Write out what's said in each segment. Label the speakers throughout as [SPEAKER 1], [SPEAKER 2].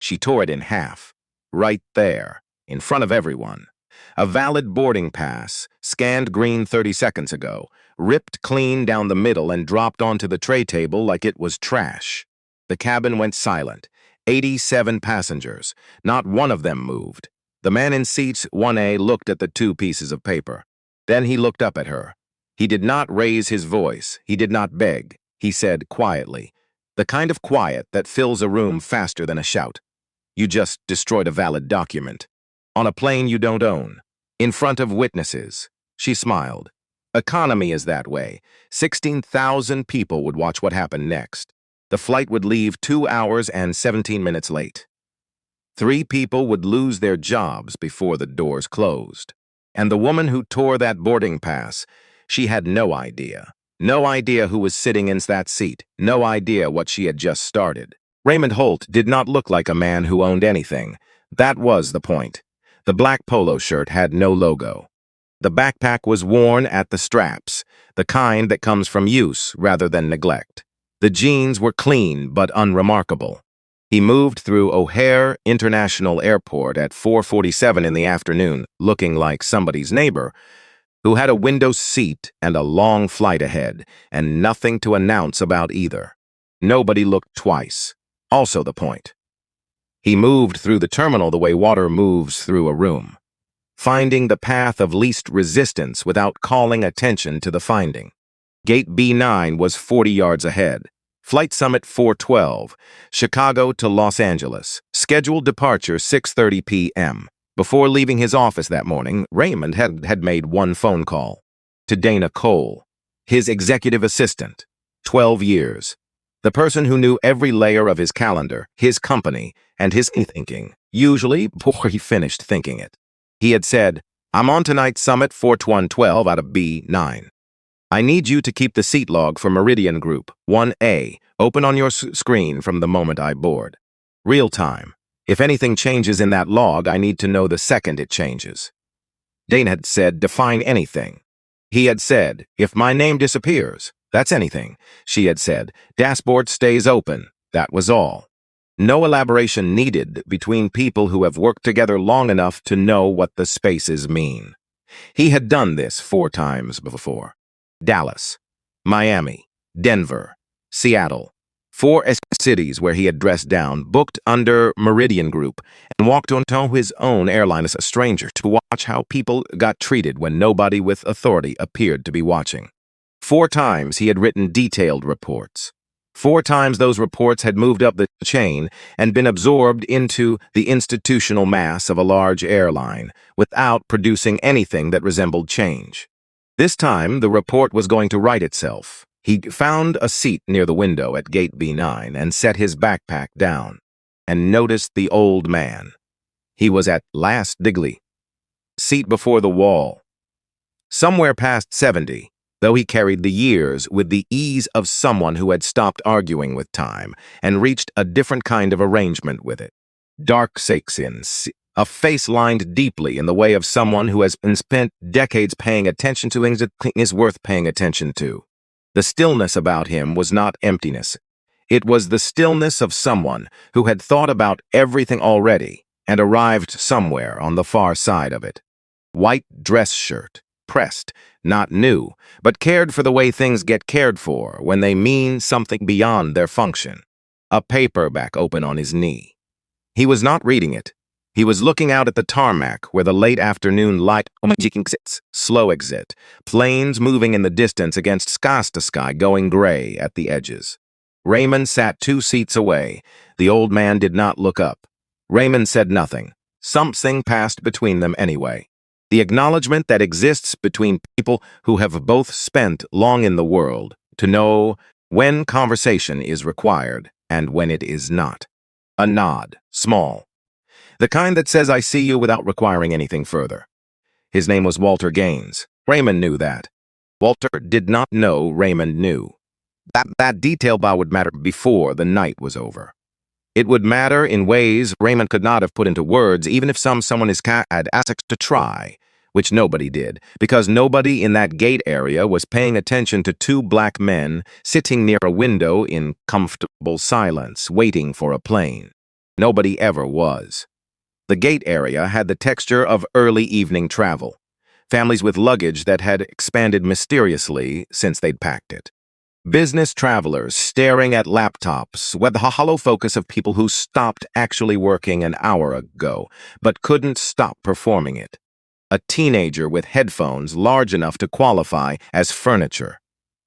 [SPEAKER 1] She tore it in half. Right there, in front of everyone. A valid boarding pass, scanned green 30 seconds ago, ripped clean down the middle and dropped onto the tray table like it was trash. The cabin went silent. 87 passengers. Not one of them moved. The man in seat 1A looked at the two pieces of paper. Then he looked up at her. He did not raise his voice. He did not beg. He said quietly, the kind of quiet that fills a room faster than a shout. You just destroyed a valid document. On a plane you don't own. In front of witnesses. She smiled. Economy is that way. 16,000 people would watch what happened next. The flight would leave 2 hours and 17 minutes late. 3 people would lose their jobs before the doors closed. And the woman who tore that boarding pass, she had no idea. No idea who was sitting in that seat. No idea what she had just started. Raymond Holt did not look like a man who owned anything. That was the point. The black polo shirt had no logo. The backpack was worn at the straps, the kind that comes from use rather than neglect. The jeans were clean but unremarkable. He moved through O'Hare International Airport at 4:47 in the afternoon, looking like somebody's neighbor, who had a window seat and a long flight ahead, and nothing to announce about either. Nobody looked twice. Also the point. He moved through the terminal the way water moves through a room, finding the path of least resistance without calling attention to the finding. Gate B9 was 40 yards ahead. Flight Summit 412, Chicago to Los Angeles. Scheduled departure 6:30 p.m. Before leaving his office that morning, Raymond had made one phone call. To Dana Cole, his executive assistant. 12 years. The person who knew every layer of his calendar, his company, and his thinking, usually before he finished thinking it. He had said, I'm on tonight's Summit 4112 out of B9. I need you to keep the seat log for Meridian Group 1A open on your screen from the moment I board. Real time. If anything changes in that log, I need to know the second it changes. Dana had said, define anything. He had said, if my name disappears, that's anything. She had said, dashboard stays open. That was all. No elaboration needed between people who have worked together long enough to know what the spaces mean. He had done this 4 times before. Dallas, Miami, Denver, Seattle. 4 cities where he had dressed down, booked under Meridian Group, and walked onto his own airline as a stranger to watch how people got treated when nobody with authority appeared to be watching. 4 times he had written detailed reports. 4 times those reports had moved up the chain and been absorbed into the institutional mass of a large airline without producing anything that resembled change. This time, the report was going to write itself. He found a seat near the window at gate B9 and set his backpack down and noticed the old man. He was at last Digley. Seat before the wall. Somewhere past 70. Though he carried the years with the ease of someone who had stopped arguing with time and reached a different kind of arrangement with it. Dark sequins, a face lined deeply in the way of someone who has spent decades paying attention to things that is worth paying attention to. The stillness about him was not emptiness. It was the stillness of someone who had thought about everything already and arrived somewhere on the far side of it. White dress shirt. Pressed, not new, but cared for the way things get cared for when they mean something beyond their function. A paperback open on his knee. He was not reading it. He was looking out at the tarmac where the late afternoon light sits. Slow exit. Planes moving in the distance against sky going gray at the edges. Raymond sat 2 seats away. The old man did not look up. Raymond said nothing. Something passed between them anyway. The acknowledgement that exists between people who have both spent long in the world to know when conversation is required and when it is not. A nod, small. The kind that says I see you without requiring anything further. His name was Walter Gaines. Raymond knew that. Walter did not know Raymond knew. That detail would matter before the night was over. It would matter in ways Raymond could not have put into words, even if someone had asked to try, which nobody did, because nobody in that gate area was paying attention to 2 black men sitting near a window in comfortable silence, waiting for a plane. Nobody ever was. The gate area had the texture of early evening travel. Families with luggage that had expanded mysteriously since they'd packed it. Business travelers staring at laptops with the hollow focus of people who stopped actually working an hour ago, but couldn't stop performing it. A teenager with headphones large enough to qualify as furniture.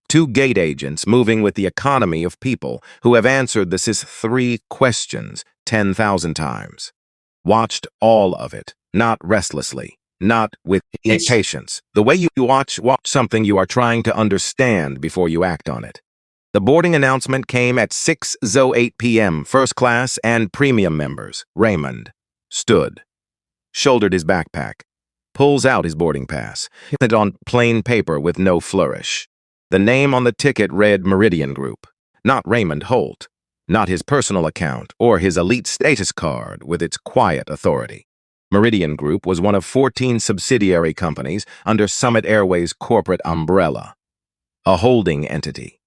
[SPEAKER 1] Two gate agents moving with the economy of people who have answered the SIS 3 questions 10,000 times. Watched all of it, not restlessly, not with impatience. The way you watch something you are trying to understand before you act on it. The boarding announcement came at 6:08 p.m. First class and premium members. Raymond stood, shouldered his backpack, pulls out his boarding pass, it on plain paper with no flourish. The name on the ticket read Meridian Group, not Raymond Holt, not his personal account or his elite status card with its quiet authority. Meridian Group was one of 14 subsidiary companies under Summit Airways' corporate umbrella, a holding entity.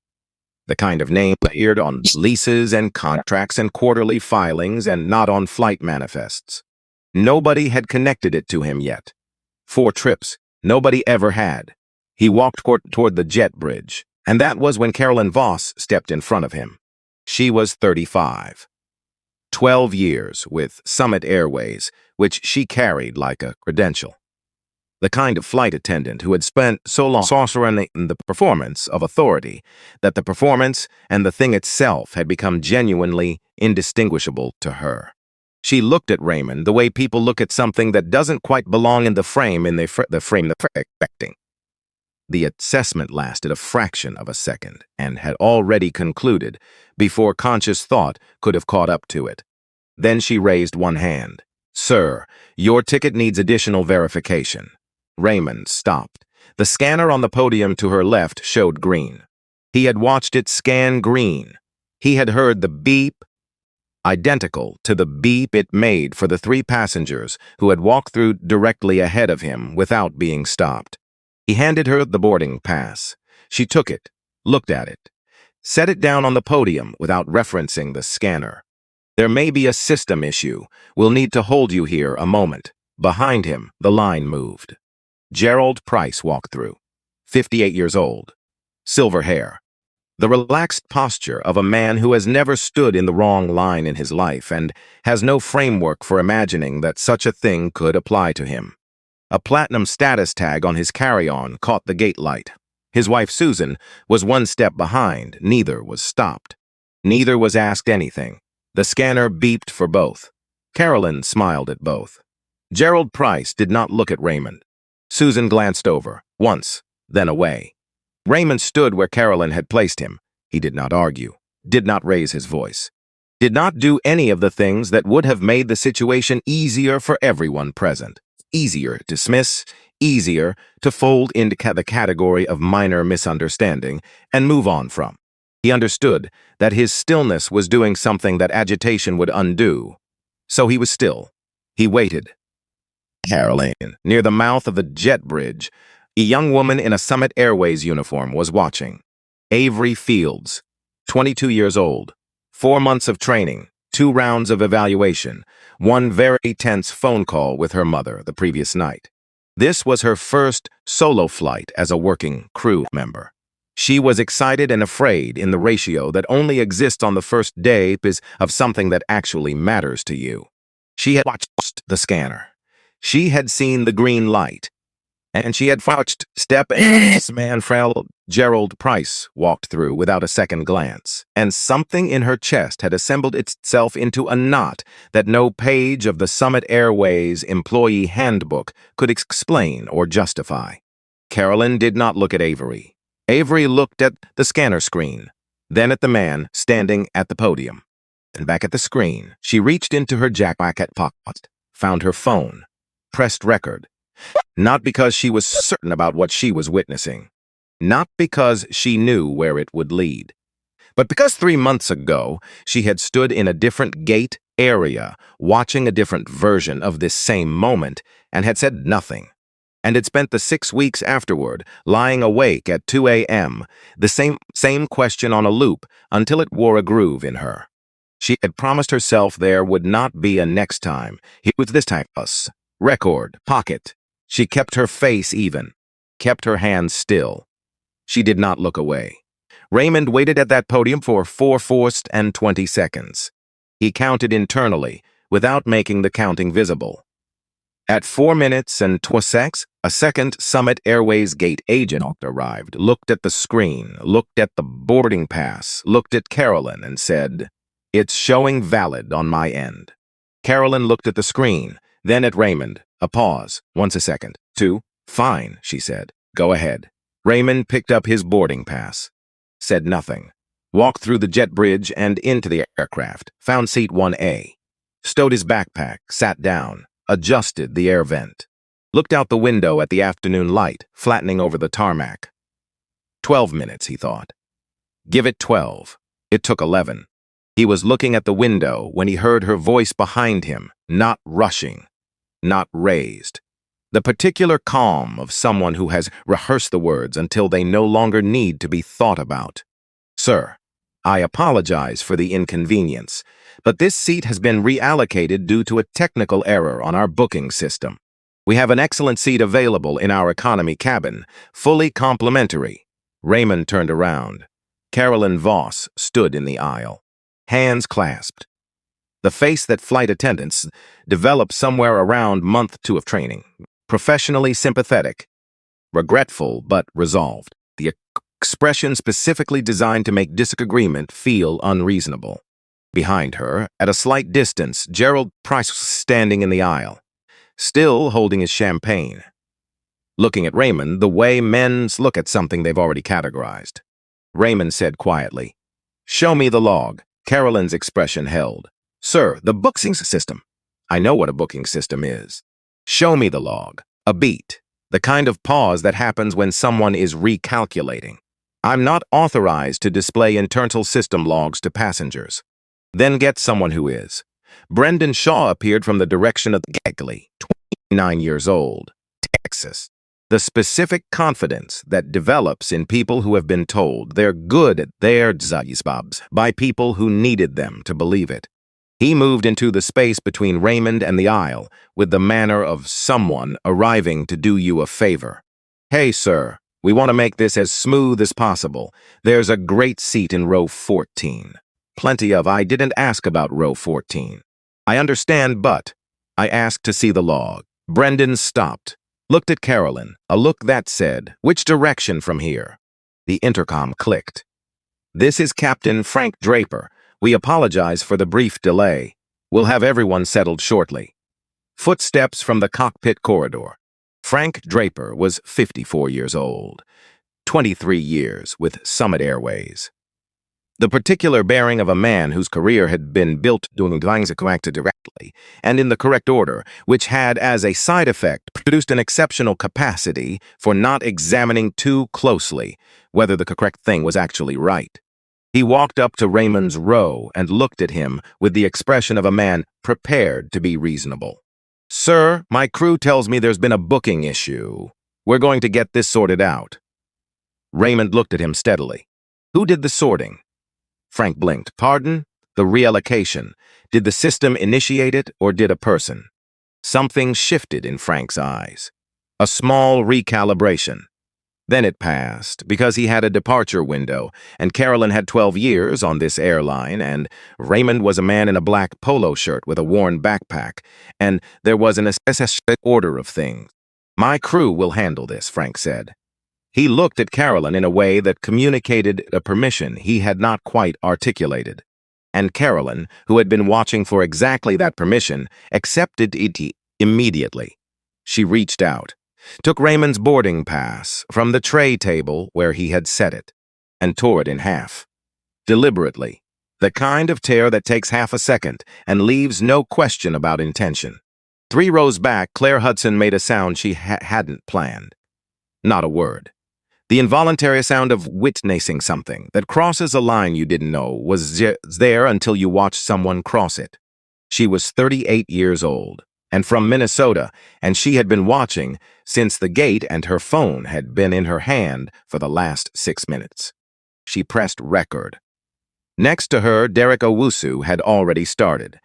[SPEAKER 1] The kind of name appeared on leases and contracts and quarterly filings and not on flight manifests. Nobody had connected it to him yet. 4 trips, nobody ever had. He walked toward the jet bridge, and that was when Carolyn Voss stepped in front of him. She was 35. 12 years with Summit Airways, which she carried like a credential. The kind of flight attendant who had spent so long sorcering in the performance of authority that the performance and the thing itself had become genuinely indistinguishable to her. She looked at Raymond the way people look at something that doesn't quite belong in the frame the frame they're expecting. The assessment lasted a fraction of a second and had already concluded before conscious thought could have caught up to it. Then she raised one hand. "Sir, your ticket needs additional verification." Raymond stopped. The scanner on the podium to her left showed green. He had watched it scan green. He had heard the beep, identical to the beep it made for the 3 passengers who had walked through directly ahead of him without being stopped. He handed her the boarding pass. She took it, looked at it, set it down on the podium without referencing the scanner. "There may be a system issue. We'll need to hold you here a moment." Behind him, the line moved. Gerald Price walked through, 58 years old, silver hair, the relaxed posture of a man who has never stood in the wrong line in his life and has no framework for imagining that such a thing could apply to him. A platinum status tag on his carry-on caught the gate light. His wife Susan was one step behind. Neither was stopped. Neither was asked anything. The scanner beeped for both. Carolyn smiled at both. Gerald Price did not look at Raymond. Susan glanced over, once, then away. Raymond stood where Carolyn had placed him. He did not argue, did not raise his voice, did not do any of the things that would have made the situation easier for everyone present. Easier to dismiss, easier to fold into the category of minor misunderstanding and move on from. He understood that his stillness was doing something that agitation would undo. So he was still. He waited. Carolyn, near the mouth of the jet bridge, a young woman in a Summit Airways uniform was watching. Avery Fields, 22 years old, 4 months of training, 2 rounds of evaluation, 1 very tense phone call with her mother the previous night. This was her first solo flight as a working crew member. She was excited and afraid in the ratio that only exists on the first day of something that actually matters to you. She had watched the scanner. She had seen the green light. And she had watched man frail Gerald Price walked through without a second glance, and something in her chest had assembled itself into a knot that no page of the Summit Airways employee handbook could explain or justify. Carolyn did not look at Avery. Avery looked at the scanner screen, then at the man standing at the podium. And back at the screen, she reached into her jacket pocket, found her phone, pressed record. Not because she was certain about what she was witnessing, not because she knew where it would lead, but because 3 months ago she had stood in a different gate area, watching a different version of this same moment, and had said nothing, and had spent the 6 weeks afterward lying awake at 2 a.m., the same question on a loop until it wore a groove in her. She had promised herself there would not be a next time. He was this time us. Record, pocket. She kept her face even, kept her hands still. She did not look away. Raymond waited at that podium for 4 forced seconds. He counted internally, without making the counting visible. At 4 minutes and 2 seconds, a second Summit Airways gate agent arrived, looked at the screen, looked at the boarding pass, looked at Carolyn and said, "It's showing valid on my end." Carolyn looked at the screen, then at Raymond. A pause. Once a second. 2. "Fine," she said. "Go ahead." Raymond picked up his boarding pass, said nothing, walked through the jet bridge and into the aircraft, found seat 1A, stowed his backpack, sat down, adjusted the air vent, looked out the window at the afternoon light flattening over the tarmac. 12 minutes, he thought. Give it 12. It took 11. He was looking at the window when he heard her voice behind him, not rushing, not raised. The particular calm of someone who has rehearsed the words until they no longer need to be thought about. "Sir, I apologize for the inconvenience, but this seat has been reallocated due to a technical error on our booking system. We have an excellent seat available in our economy cabin, fully complimentary." Raymond turned around. Carolyn Voss stood in the aisle, hands clasped. The face that flight attendants develop somewhere around month 2 of training. Professionally sympathetic, regretful but resolved. The expression specifically designed to make disagreement feel unreasonable. Behind her, at a slight distance, Gerald Price was standing in the aisle, still holding his champagne, looking at Raymond the way men look at something they've already categorized. Raymond said quietly, "Show me the log." Carolyn's expression held. "Sir, the booking system." "I know what a booking system is." "Show me the log." A beat. The kind of pause that happens when someone is recalculating. "I'm not authorized to display internal system logs to passengers." "Then get someone who is." Brendan Shaw appeared from the direction of the galley, 29 years old, Texas. The specific confidence that develops in people who have been told they're good at their jobs by people who needed them to believe it. He moved into the space between Raymond and the aisle with the manner of someone arriving to do you a favor. "Hey, sir, we want to make this as smooth as possible. There's a great seat in row 14. Plenty of. I didn't ask about row 14. I understand, but I asked to see the log." Brendan stopped, looked at Carolyn, a look that said, "Which direction from here?" The intercom clicked. "This is Captain Frank Draper. We apologize for the brief delay. We'll have everyone settled shortly." Footsteps from the cockpit corridor. Frank Draper was 54 years old, 23 years with Summit Airways. The particular bearing of a man whose career had been built doing things correctly directly and in the correct order, which had as a side effect produced an exceptional capacity for not examining too closely whether the correct thing was actually right. He walked up to Raymond's row and looked at him with the expression of a man prepared to be reasonable. "Sir, my crew tells me there's been a booking issue. We're going to get this sorted out." Raymond looked at him steadily. "Who did the sorting?" Frank blinked. "Pardon?" "The reallocation. Did the system initiate it or did a person?" Something shifted in Frank's eyes. A small recalibration. Then it passed, because he had a departure window, and Carolyn had 12 years on this airline, and Raymond was a man in a black polo shirt with a worn backpack, and there was an specific order of things. "My crew will handle this," Frank said. He looked at Carolyn in a way that communicated a permission he had not quite articulated. And Carolyn, who had been watching for exactly that permission, accepted it immediately. She reached out, took Raymond's boarding pass from the tray table where he had set it, and tore it in half. Deliberately, the kind of tear that takes half a second and leaves no question about intention. 3 rows back, Claire Hudson made a sound she hadn't planned. Not a word. The involuntary sound of witnessing something that crosses a line you didn't know was there until you watched someone cross it. She was 38 years old and from Minnesota, and she had been watching since the gate, and her phone had been in her hand for the last 6 minutes. She pressed record. Next to her, Derek Owusu had already started.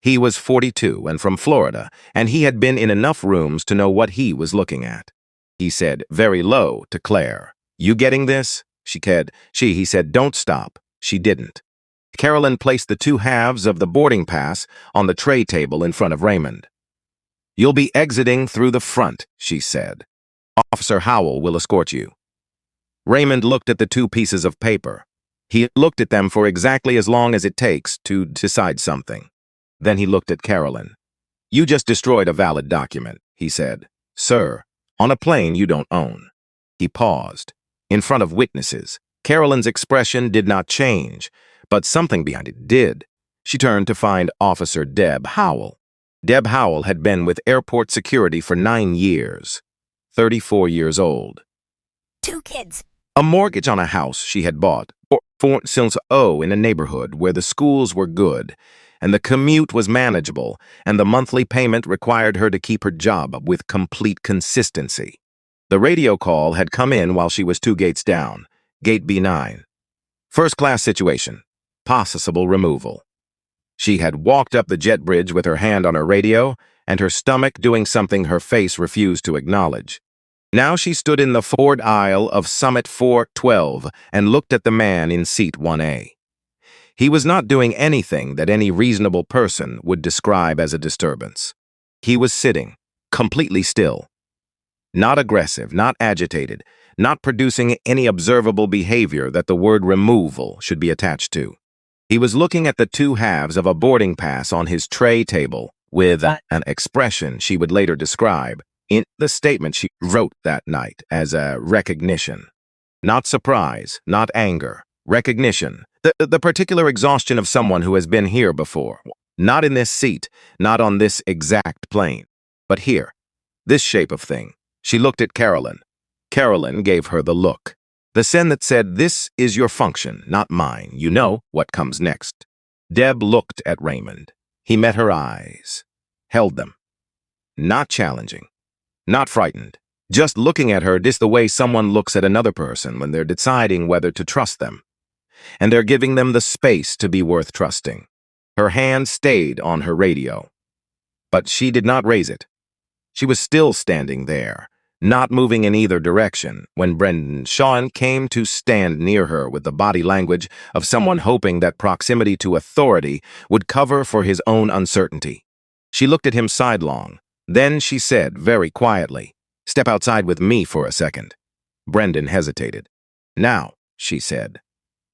[SPEAKER 1] He was 42 and from Florida, and he had been in enough rooms to know what he was looking at. He said, very low, to Claire, "You getting this?" He said, "Don't stop." She didn't. Carolyn placed the two halves of the boarding pass on the tray table in front of Raymond. "You'll be exiting through the front," she said. "Officer Howell will escort you." Raymond looked at the two pieces of paper. He looked at them for exactly as long as it takes to decide something. Then he looked at Carolyn. "You just destroyed a valid document," he said. "Sir, on a plane you don't own." He paused. In front of witnesses, Carolyn's expression did not change, but something behind it did. She turned to find Officer Deb Howell. Deb Howell had been with airport security for 9 years, 34 years old.
[SPEAKER 2] Two kids.
[SPEAKER 1] A mortgage on a house she had bought in a neighborhood where the schools were good, and the commute was manageable, and the monthly payment required her to keep her job with complete consistency. The radio call had come in while she was 2 gates down, gate B9. First-class situation, possible removal. She had walked up the jet bridge with her hand on her radio, and her stomach doing something her face refused to acknowledge. Now she stood in the forward aisle of Summit 412 and looked at the man in seat 1A. He was not doing anything that any reasonable person would describe as a disturbance. He was sitting, completely still. Not aggressive, not agitated, not producing any observable behavior that the word removal should be attached to. He was looking at the two halves of a boarding pass on his tray table with an expression she would later describe in the statement she wrote that night as a recognition. Not surprise, not anger, recognition. The particular exhaustion of someone who has been here before. Not in this seat, not on this exact plane, but here, this shape of thing. She looked at Carolyn. Carolyn gave her the look. The send that said, "This is your function, not mine. You know what comes next." Deb looked at Raymond. He met her eyes, held them. Not challenging, not frightened, just looking at her just the way someone looks at another person when they're deciding whether to trust them. And they're giving them the space to be worth trusting. Her hand stayed on her radio, but she did not raise it. She was still standing there, not moving in either direction, when Brendan Shawn came to stand near her with the body language of someone hoping that proximity to authority would cover for his own uncertainty. She looked at him sidelong. Then she said very quietly, "Step outside with me for a second." Brendan hesitated. "Now," she said.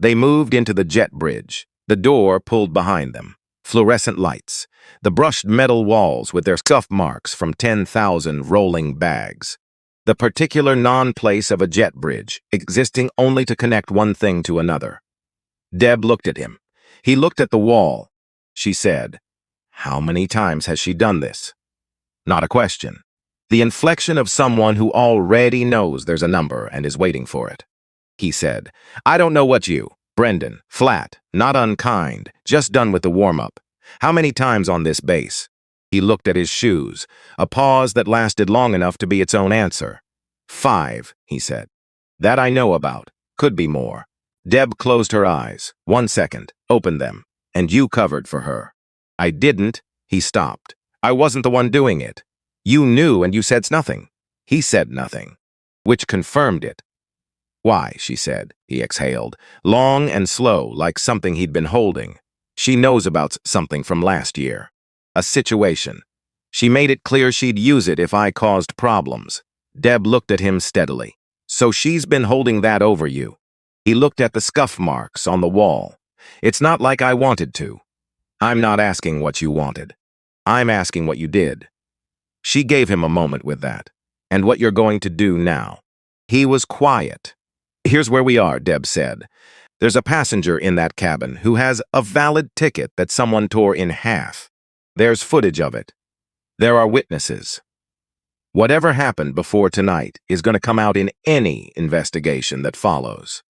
[SPEAKER 1] They moved into the jet bridge. The door pulled behind them. Fluorescent lights. The brushed metal walls with their scuff marks from 10,000 rolling bags. The particular non-place of a jet bridge, existing only to connect one thing to another. Deb looked at him. He looked at the wall. She said, "How many times has she done this?" Not a question. The inflection of someone who already knows there's a number and is waiting for it. He said, "I don't know what you." Brendan, flat, not unkind, just done with the warm-up. "How many times on this base?" He looked at his shoes, a pause that lasted long enough to be its own answer. "5, he said. "That I know about. Could be more." Deb closed her eyes. 1 second, opened them, "And you covered for her." "I didn't." He stopped. "I wasn't the one doing it. You knew and you said nothing." He said nothing, which confirmed it. "Why," she said. He exhaled, long and slow, like something he'd been holding. "She knows about something from last year. A situation. She made it clear she'd use it if I caused problems." Deb looked at him steadily. "So she's been holding that over you." He looked at the scuff marks on the wall. "It's not like I wanted to." "I'm not asking what you wanted. I'm asking what you did." She gave him a moment with that. "And what you're going to do now." He was quiet. "Here's where we are," Deb said. "There's a passenger in that cabin who has a valid ticket that someone tore in half. There's footage of it. There are witnesses. Whatever happened before tonight is going to come out in any investigation that follows.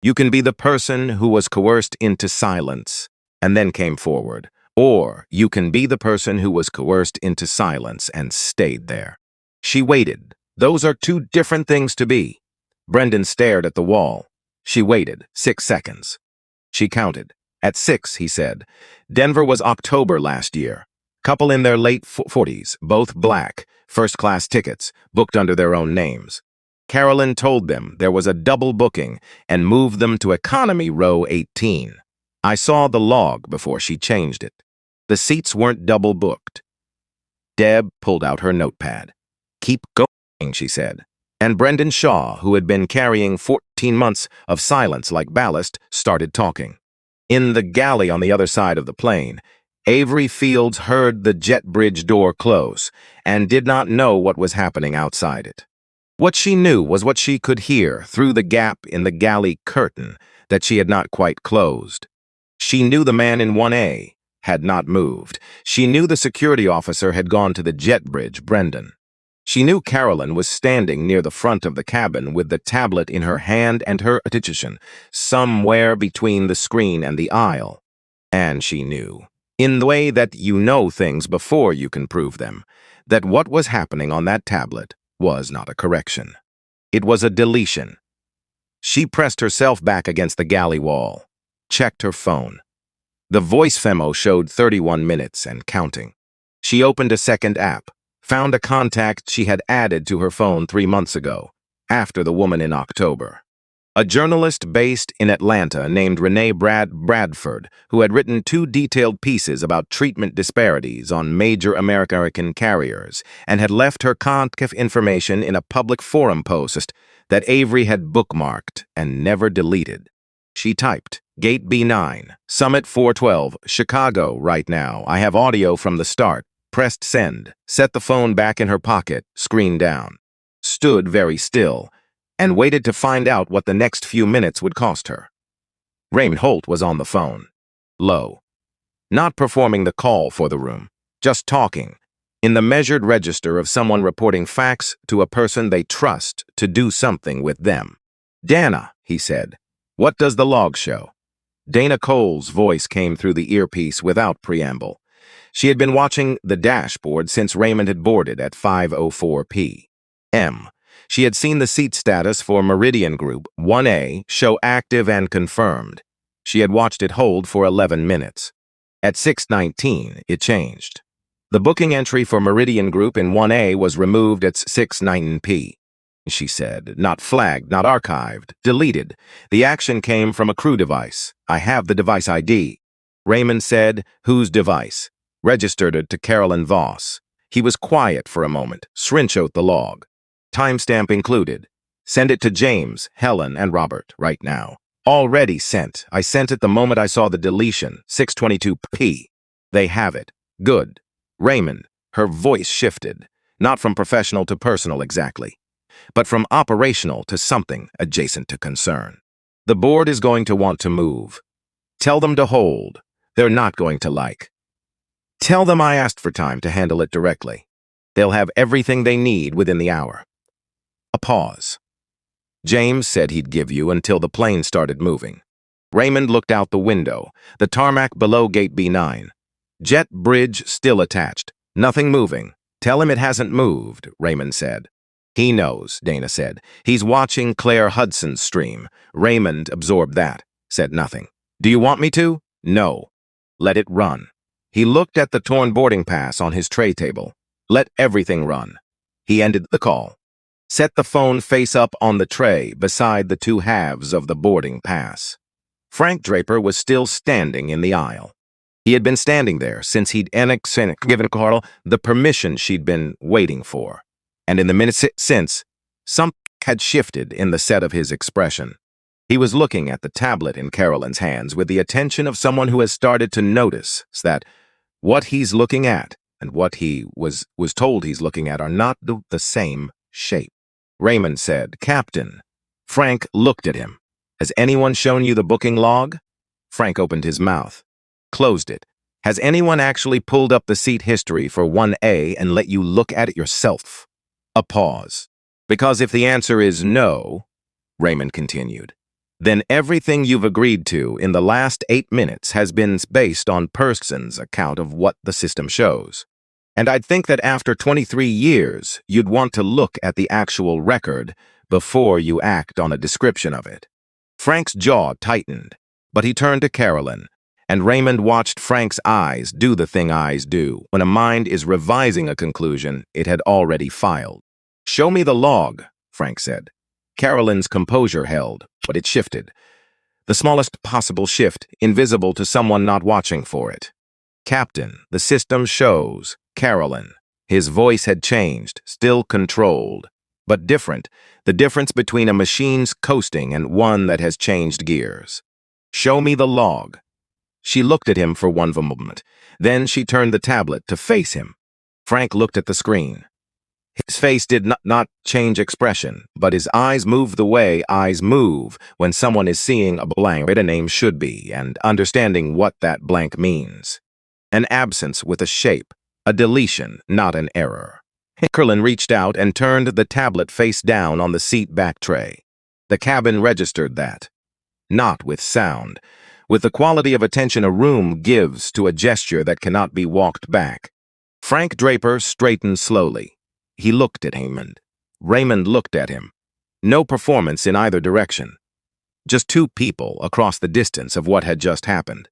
[SPEAKER 1] You can be the person who was coerced into silence and then came forward, or you can be the person who was coerced into silence and stayed there." She waited. Those are two different things to be. Brendan stared at the wall. She waited 6 seconds. She counted. At 6, he said. Denver was October last year. Couple in their late 40s, both black, first-class tickets, booked under their own names. Carolyn told them there was a double booking and moved them to economy row 18. I saw the log before she changed it. The seats weren't double booked. Deb pulled out her notepad. Keep going, she said. And Brendan Shaw, who had been carrying 14 months of silence like ballast, started talking. In the galley on the other side of the plane, Avery Fields heard the jet bridge door close and did not know what was happening outside it. What she knew was what she could hear through the gap in the galley curtain that she had not quite closed. She knew the man in 1A had not moved. She knew the security officer had gone to the jet bridge, Brendan. She knew Carolyn was standing near the front of the cabin with the tablet in her hand and her attention, somewhere between the screen and the aisle. And she knew, in the way that you know things before you can prove them, that what was happening on that tablet was not a correction. It was a deletion. She pressed herself back against the galley wall, checked her phone. The voice memo showed 31 minutes and counting. She opened a second app, found a contact she had added to her phone 3 months ago, after the woman in October. A journalist based in Atlanta named Renee Bradford, who had written 2 detailed pieces about treatment disparities on major American carriers and had left her contact information in a public forum post that Avery had bookmarked and never deleted. She typed, Gate B9, Summit 412, Chicago right now. I have audio from the start. Pressed send, set the phone back in her pocket, screen down. Stood very still, and waited to find out what the next few minutes would cost her. Raymond Holt was on the phone. Low. Not performing the call for the room, just talking, in the measured register of someone reporting facts to a person they trust to do something with them. Dana, he said, what does the log show? Dana Cole's voice came through the earpiece without preamble. She had been watching the dashboard since Raymond had boarded at 5:04 p.m. She had seen the seat status for Meridian Group 1A show active and confirmed. She had watched it hold for 11 minutes. At 6:19, it changed. The booking entry for Meridian Group in 1A was removed at 6:19 p.m. She said, not flagged, not archived, deleted. The action came from a crew device. I have the device ID. Raymond said, whose device? Registered it to Carolyn Voss. He was quiet for a moment, screenshot the log. Timestamp included. Send it to James, Helen, and Robert right now. Already sent. I sent it the moment I saw the deletion, 6:22 p.m. They have it. Good. Raymond, her voice shifted, not from professional to personal exactly, but from operational to something adjacent to concern. The board is going to want to move. Tell them to hold. They're not going to like. Tell them I asked for time to handle it directly. They'll have everything they need within the hour. A pause. James said he'd give you until the plane started moving. Raymond looked out the window, the tarmac below Gate B9. Jet bridge still attached. Nothing moving. Tell him it hasn't moved, Raymond said. He knows, Dana said. He's watching Claire Hudson's stream. Raymond absorbed that, said nothing. Do you want me to? No. Let it run. He looked at the torn boarding pass on his tray table. Let everything run. He ended the call. Set the phone face up on the tray beside the 2 halves of the boarding pass. Frank Draper was still standing in the aisle. He had been standing there since he'd given Carl the permission she'd been waiting for. And in the minutes since, something had shifted in the set of his expression. He was looking at the tablet in Carolyn's hands with the attention of someone who has started to notice that what he's looking at and what he was told he's looking at are not the same shape. Raymond said, Captain. Frank looked at him. Has anyone shown you the booking log? Frank opened his mouth, closed it. Has anyone actually pulled up the seat history for 1A and let you look at it yourself? A pause. Because if the answer is no, Raymond continued, then everything you've agreed to in the last 8 minutes has been based on person's account of what the system shows. And I'd think that after 23 years, you'd want to look at the actual record before you act on a description of it. Frank's jaw tightened, but he turned to Carolyn, And Raymond watched Frank's eyes do the thing eyes do. When a mind is revising a conclusion, it had already filed. "Show me the log," Frank said. Carolyn's composure held, but it shifted. The smallest possible shift, invisible to someone not watching for it. "Captain, the system shows. Carolyn." His voice had changed, still controlled, but different. The difference between a machine's coasting and one that has changed gears. "Show me the log." She looked at him for one moment. Then she turned the tablet to face him. Frank looked at the screen. His face did not change expression, but his eyes moved the way eyes move when someone is seeing a blank where a name should be and understanding what that blank means. An absence with a shape, a deletion, not an error. Carolyn reached out and turned the tablet face down on the seat back tray. The cabin registered that. Not with sound, with the quality of attention a room gives to a gesture that cannot be walked back. Frank Draper straightened slowly. He looked at Raymond. Raymond looked at him. No performance in either direction. Just two people across the distance of what had just happened.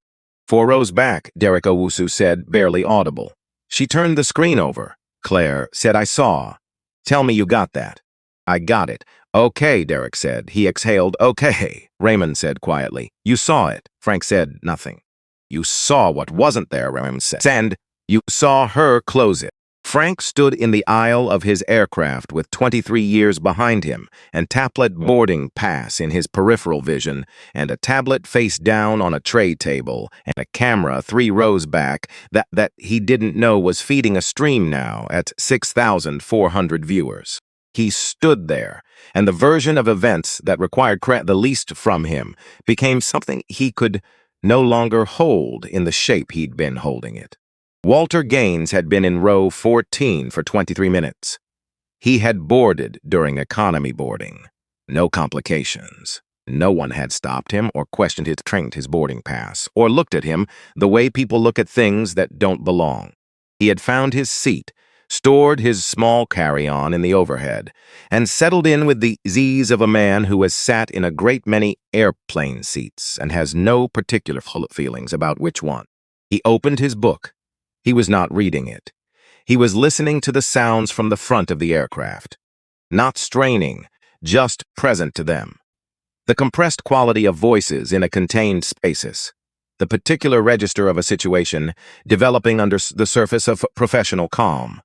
[SPEAKER 1] 4 rows back, Derek Owusu said, barely audible. "She turned the screen over." Claire said, "I saw." "Tell me you got that." "I got it." "Okay," Derek said. He exhaled. "Okay," Raymond said quietly. "You saw it." Frank said nothing. "You saw what wasn't there," Raymond said. "And you saw her close it." Frank stood in the aisle of his aircraft with 23 years behind him and tablet boarding pass in his peripheral vision and a tablet face down on a tray table and a camera 3 rows back that he didn't know was feeding a stream now at 6,400 viewers. He stood there, and the version of events that required the least from him became something he could no longer hold in the shape he'd been holding it. Walter Gaines had been in row 14 for 23 minutes. He had boarded during economy boarding. No complications. No one had stopped him or questioned his boarding pass, or looked at him the way people look at things that don't belong. He had found his seat, stored his small carry-on in the overhead, and settled in with the ease of a man who has sat in a great many airplane seats and has no particular feelings about which one. He opened his book. He was not reading it. He was listening to the sounds from the front of the aircraft. Not straining, just present to them. The compressed quality of voices in a contained spaces. The particular register of a situation developing under the surface of professional calm.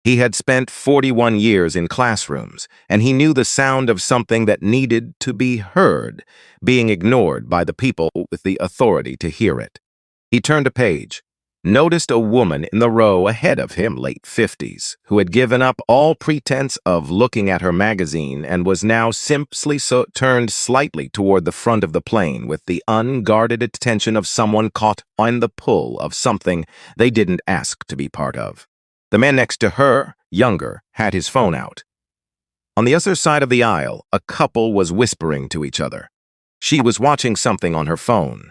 [SPEAKER 1] He had spent 41 years in classrooms, and he knew the sound of something that needed to be heard, being ignored by the people with the authority to hear it. He turned a page. Noticed a woman in the row ahead of him, late 50s, who had given up all pretense of looking at her magazine and was now simply turned slightly toward the front of the plane with the unguarded attention of someone caught on the pull of something they didn't ask to be part of. The man next to her, younger, had his phone out. On the other side of the aisle, a couple was whispering to each other. She was watching something on her phone.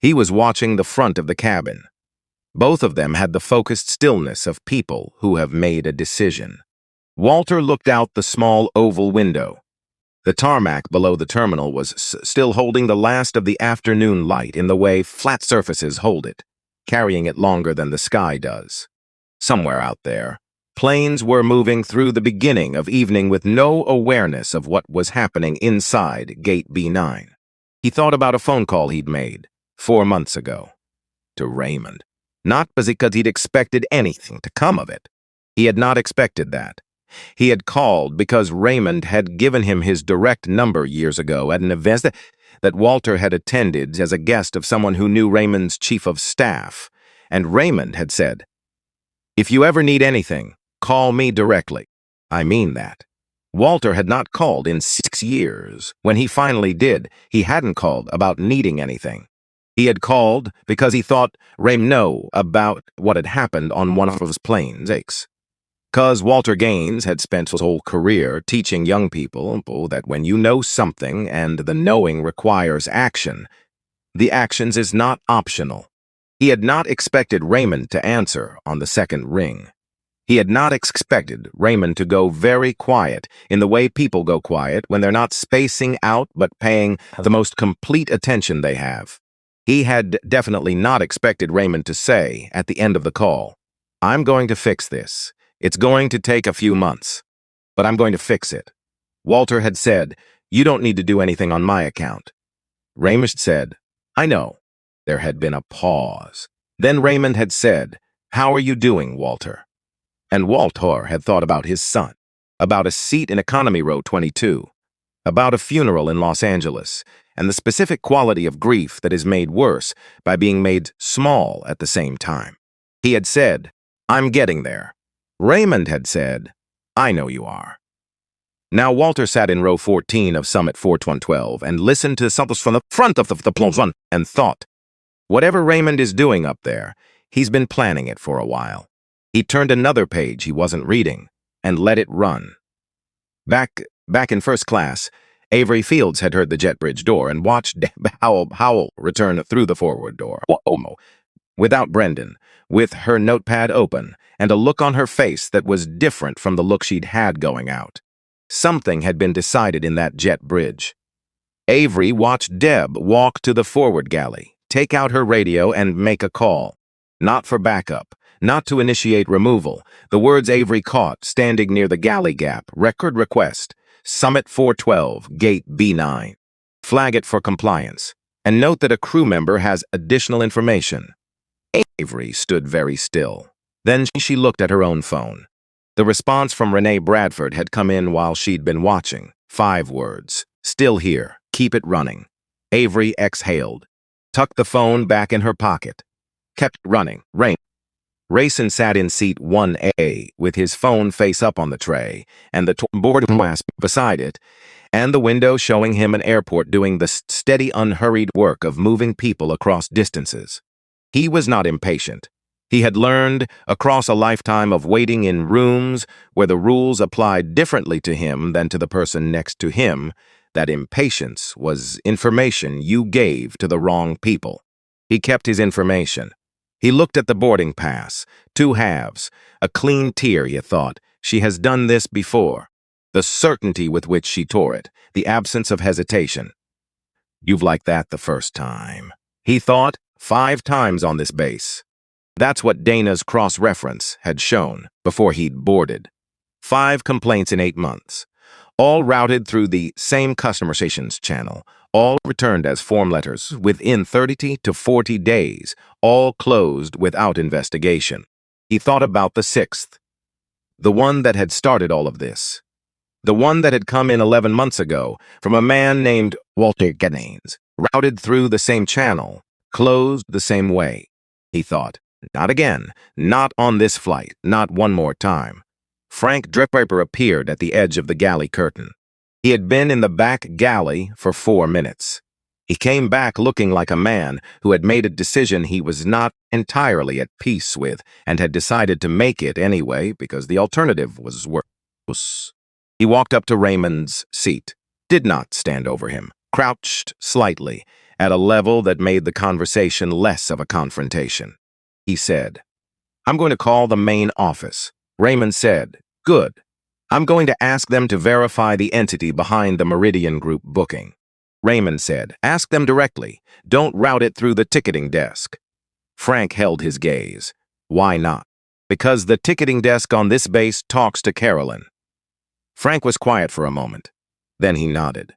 [SPEAKER 1] He was watching the front of the cabin. Both of them had the focused stillness of people who have made a decision. Walter looked out the small oval window. The tarmac below the terminal was still holding the last of the afternoon light in the way flat surfaces hold it, carrying it longer than the sky does. Somewhere out there, planes were moving through the beginning of evening with no awareness of what was happening inside Gate B9. He thought about a phone call he'd made 4 months ago to Raymond. Not because he'd expected anything to come of it. He had not expected that. He had called because Raymond had given him his direct number years ago at an event that Walter had attended as a guest of someone who knew Raymond's chief of staff, and Raymond had said, "If you ever need anything, call me directly." I mean that. Walter had not called in 6 years. When he finally did, he hadn't called about needing anything. He had called because he thought Raymond knew about what had happened on one of his planes. Because Walter Gaines had spent his whole career teaching young people that when you know something and the knowing requires action, the actions is not optional. He had not expected Raymond to answer on the second ring. He had not expected Raymond to go very quiet in the way people go quiet when they're not spacing out but paying the most complete attention they have. He had definitely not expected Raymond to say, at the end of the call, "I'm going to fix this. It's going to take a few months, but I'm going to fix it." Walter had said, "You don't need to do anything on my account." Raymond said, "I know." There had been a pause. Then Raymond had said, "How are you doing, Walter?" And Walter had thought about his son, about a seat in Economy Row 22, about a funeral in Los Angeles, and the specific quality of grief that is made worse by being made small at the same time. He had said, "I'm getting there." Raymond had said, "I know you are." Now Walter sat in row 14 of Summit 4112 and listened to something from the front of the plongeon and thought, whatever Raymond is doing up there, he's been planning it for a while. He turned another page he wasn't reading and let it run. Back in first class, Avery Fields had heard the jet bridge door and watched Howell return through the forward door. Without Brendan, with her notepad open and a look on her face that was different from the look she'd had going out. Something had been decided in that jet bridge. Avery watched Deb walk to the forward galley, take out her radio and make a call. Not for backup, not to initiate removal. The words Avery caught, standing near the galley gap. Record request. Summit 412, gate B9. Flag it for compliance. And note that a crew member has additional information. Avery stood very still. Then she looked at her own phone. The response from Renee Bradford had come in while she'd been watching. 5 words. "Still here. Keep it running." Avery exhaled, tucked the phone back in her pocket, kept running. Rayson sat in seat 1A with his phone face up on the tray and the boarding pass beside it, and the window showing him an airport doing the steady, unhurried work of moving people across distances. He was not impatient. He had learned, across a lifetime of waiting in rooms where the rules applied differently to him than to the person next to him, that impatience was information you gave to the wrong people. He kept his information. He looked at the boarding pass, 2 halves, a clean tear, he thought. She has done this before. The certainty with which she tore it, the absence of hesitation. You've liked that the first time. He thought, 5 times on this base. That's what Dana's cross-reference had shown before he'd boarded. 5 complaints in 8 months. All routed through the same customer relations channel, all returned as form letters within 30 to 40 days, all closed without investigation. He thought about the 6th, the one that had started all of this, the one that had come in 11 months ago from a man named Walter Gaines, routed through the same channel, closed the same way. He thought, not again, not on this flight, not one more time. Frank Draper appeared at the edge of the galley curtain. He had been in the back galley for 4 minutes. He came back looking like a man who had made a decision he was not entirely at peace with and had decided to make it anyway because the alternative was worse. He walked up to Raymond's seat, did not stand over him, crouched slightly, at a level that made the conversation less of a confrontation. He said, "I'm going to call the main office." Raymond said, "Good. I'm going to ask them to verify the entity behind the Meridian Group booking." Raymond said, "Ask them directly. Don't route it through the ticketing desk." Frank held his gaze. Why not? Because the ticketing desk on this base talks to Carolyn. Frank was quiet for a moment. Then he nodded.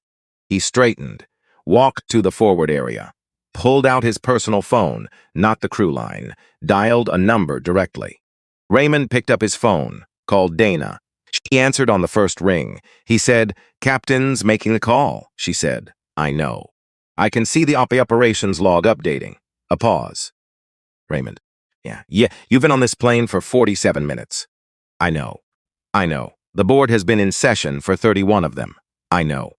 [SPEAKER 1] He straightened, walked to the forward area, pulled out his personal phone, not the crew line, dialed a number directly. Raymond picked up his phone, called Dana. She answered on the first ring. He said, "Captain's making the call," she said. "I know. I can see the operations log updating." A pause. Raymond, Yeah, you've been on this plane for 47 minutes. I know. The board has been in session for 31 of them. I know.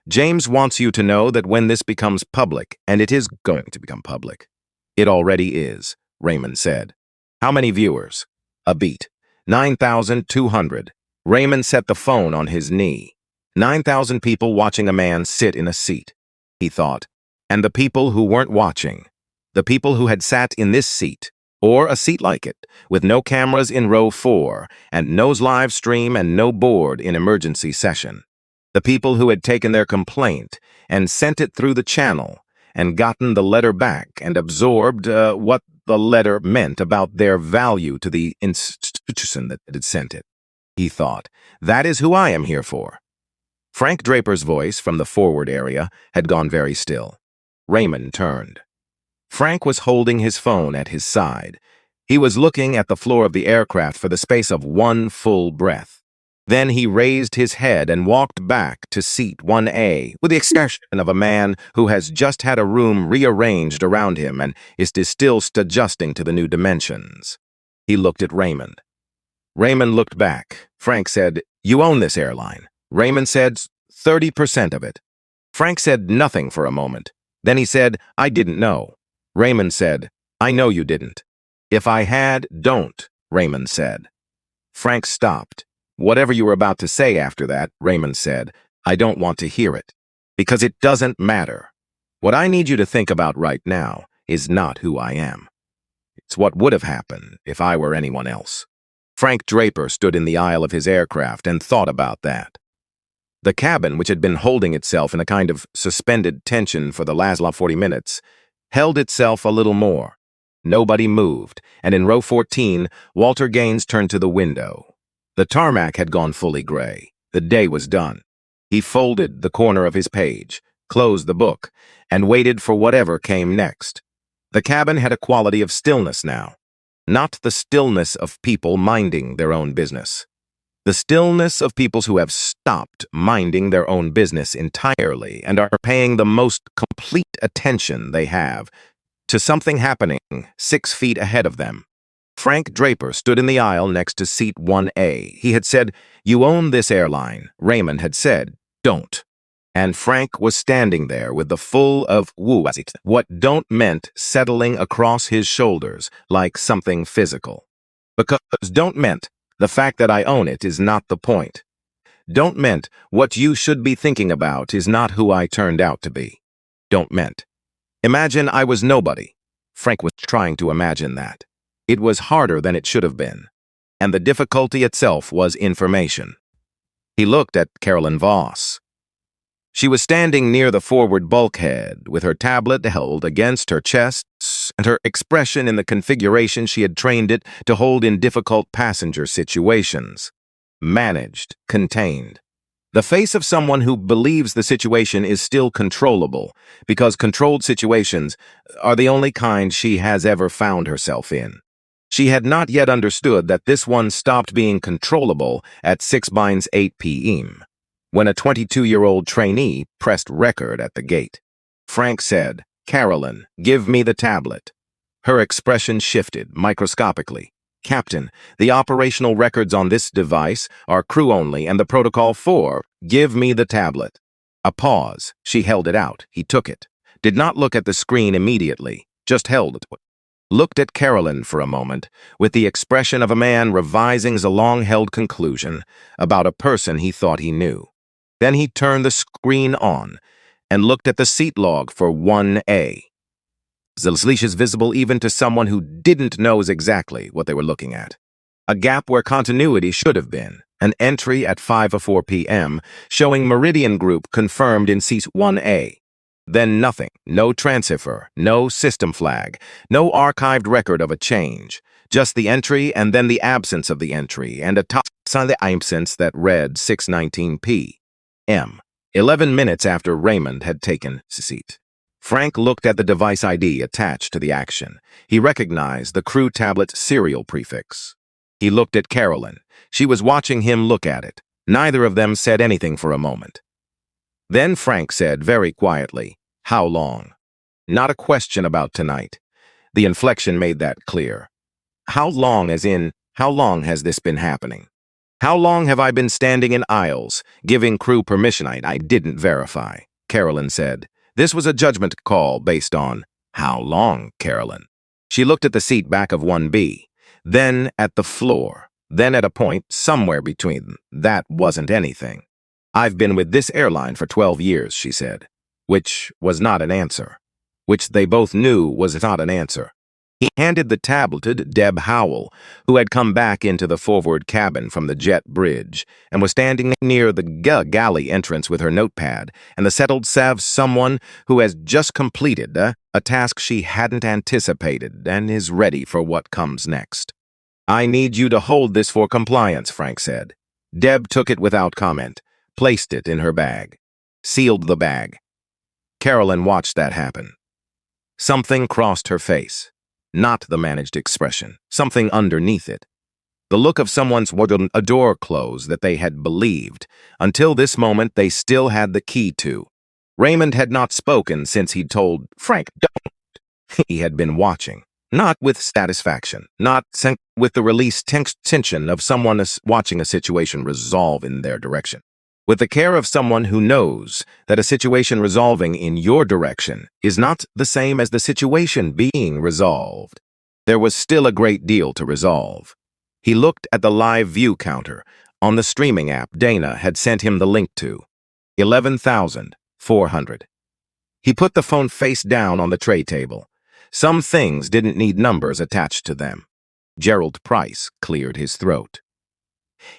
[SPEAKER 1] James wants you to know that when this becomes public, and it is going to become public. It already is, Raymond said. How many viewers? A beat. 9,200. Raymond set the phone on his knee. 9,000 people watching a man sit in a seat, he thought. And the people who weren't watching. The people who had sat in this seat, or a seat like it, with no cameras in row 4, and no live stream and no board in emergency session. The people who had taken their complaint and sent it through the channel and gotten the letter back and absorbed what the letter meant about their value to the institution that had sent it. He thought, that is who I am here for. Frank Draper's voice from the forward area had gone very still. Raymond turned. Frank was holding his phone at his side. He was looking at the floor of the aircraft for the space of one full breath. Then he raised his head and walked back to seat 1A with the expression of a man who has just had a room rearranged around him and is still adjusting to the new dimensions. He looked at Raymond. Raymond looked back. Frank said, "You own this airline." Raymond said, 30% of it. Frank said nothing for a moment. Then he said, "I didn't know." Raymond said, "I know you didn't." "If I had, don't," Raymond said. Frank stopped. "Whatever you were about to say after that," Raymond said, "I don't want to hear it. Because it doesn't matter. What I need you to think about right now is not who I am. It's what would have happened if I were anyone else." Frank Draper stood in the aisle of his aircraft and thought about that. The cabin, which had been holding itself in a kind of suspended tension for the last 40 minutes, held itself a little more. Nobody moved, and in row 14, Walter Gaines turned to the window. The tarmac had gone fully gray. The day was done. He folded the corner of his page, closed the book, and waited for whatever came next. The cabin had a quality of stillness now, not the stillness of people minding their own business. The stillness of people who have stopped minding their own business entirely and are paying the most complete attention they have to something happening 6 feet ahead of them. Frank Draper stood in the aisle next to seat 1A. He had said, "You own this airline." Raymond had said, "Don't." And Frank was standing there with the full of what don't meant settling across his shoulders like something physical. Because don't meant the fact that I own it is not the point. Don't meant what you should be thinking about is not who I turned out to be. Don't meant. Imagine I was nobody. Frank was trying to imagine that. It was harder than it should have been. And the difficulty itself was information. He looked at Carolyn Voss. She was standing near the forward bulkhead with her tablet held against her chest and her expression in the configuration she had trained it to hold in difficult passenger situations. Managed, contained. The face of someone who believes the situation is still controllable, because controlled situations are the only kind she has ever found herself in. She had not yet understood that this one stopped being controllable at 8 p.m. when a 22-year-old trainee pressed record at the gate. Frank said, "Carolyn, give me the tablet." Her expression shifted microscopically. "Captain, the operational records on this device are crew only and the protocol for, give me the tablet." A pause. She held it out. He took it. Did not look at the screen immediately. Just held it. Looked at Carolyn for a moment, with the expression of a man revising his long-held conclusion about a person he thought he knew. Then he turned the screen on and looked at the seat log for 1A. The leash is visible even to someone who didn't know exactly what they were looking at. A gap where continuity should have been. An entry at 5:04 p.m. showing Meridian Group confirmed in seat 1A. Then nothing. No transfer, no system flag, no archived record of a change. Just the entry and then the absence of the entry and a top sign of the absence that read 6:19 p.m. 11 minutes after Raymond had taken his seat. Frank looked at the device ID attached to the action. He recognized the crew tablet's serial prefix. He looked at Carolyn. She was watching him look at it. Neither of them said anything for a moment. Then Frank said very quietly, "How long?" Not a question about tonight. The inflection made that clear. How long, as in, how long has this been happening? How long have I been standing in aisles, giving crew permission I didn't verify? Carolyn said. This was a judgment call based on, how long, Carolyn? She looked at the seat back of 1B, then at the floor, then at a point somewhere between them. That wasn't anything. "I've been with this airline for 12 years, she said, which was not an answer, which they both knew was not an answer. He handed the tablet to Deb Howell, who had come back into the forward cabin from the jet bridge and was standing near the galley entrance with her notepad and the settled salve someone who has just completed a task she hadn't anticipated and is ready for what comes next. "I need you to hold this for compliance," Frank said. Deb took it without comment, placed it in her bag, sealed the bag. Carolyn watched that happen. Something crossed her face. Not the managed expression, something underneath it. The look of someone's wanted a door close that they had believed, until this moment they still had the key to. Raymond had not spoken since he'd told Frank, "Don't." He had been watching, not with satisfaction, not with the released tension of someone watching a situation resolve in their direction. With the care of someone who knows that a situation resolving in your direction is not the same as the situation being resolved. There was still a great deal to resolve. He looked at the live view counter on the streaming app Dana had sent him the link to. 11,400. He put the phone face down on the tray table. Some things didn't need numbers attached to them. Gerald Price cleared his throat.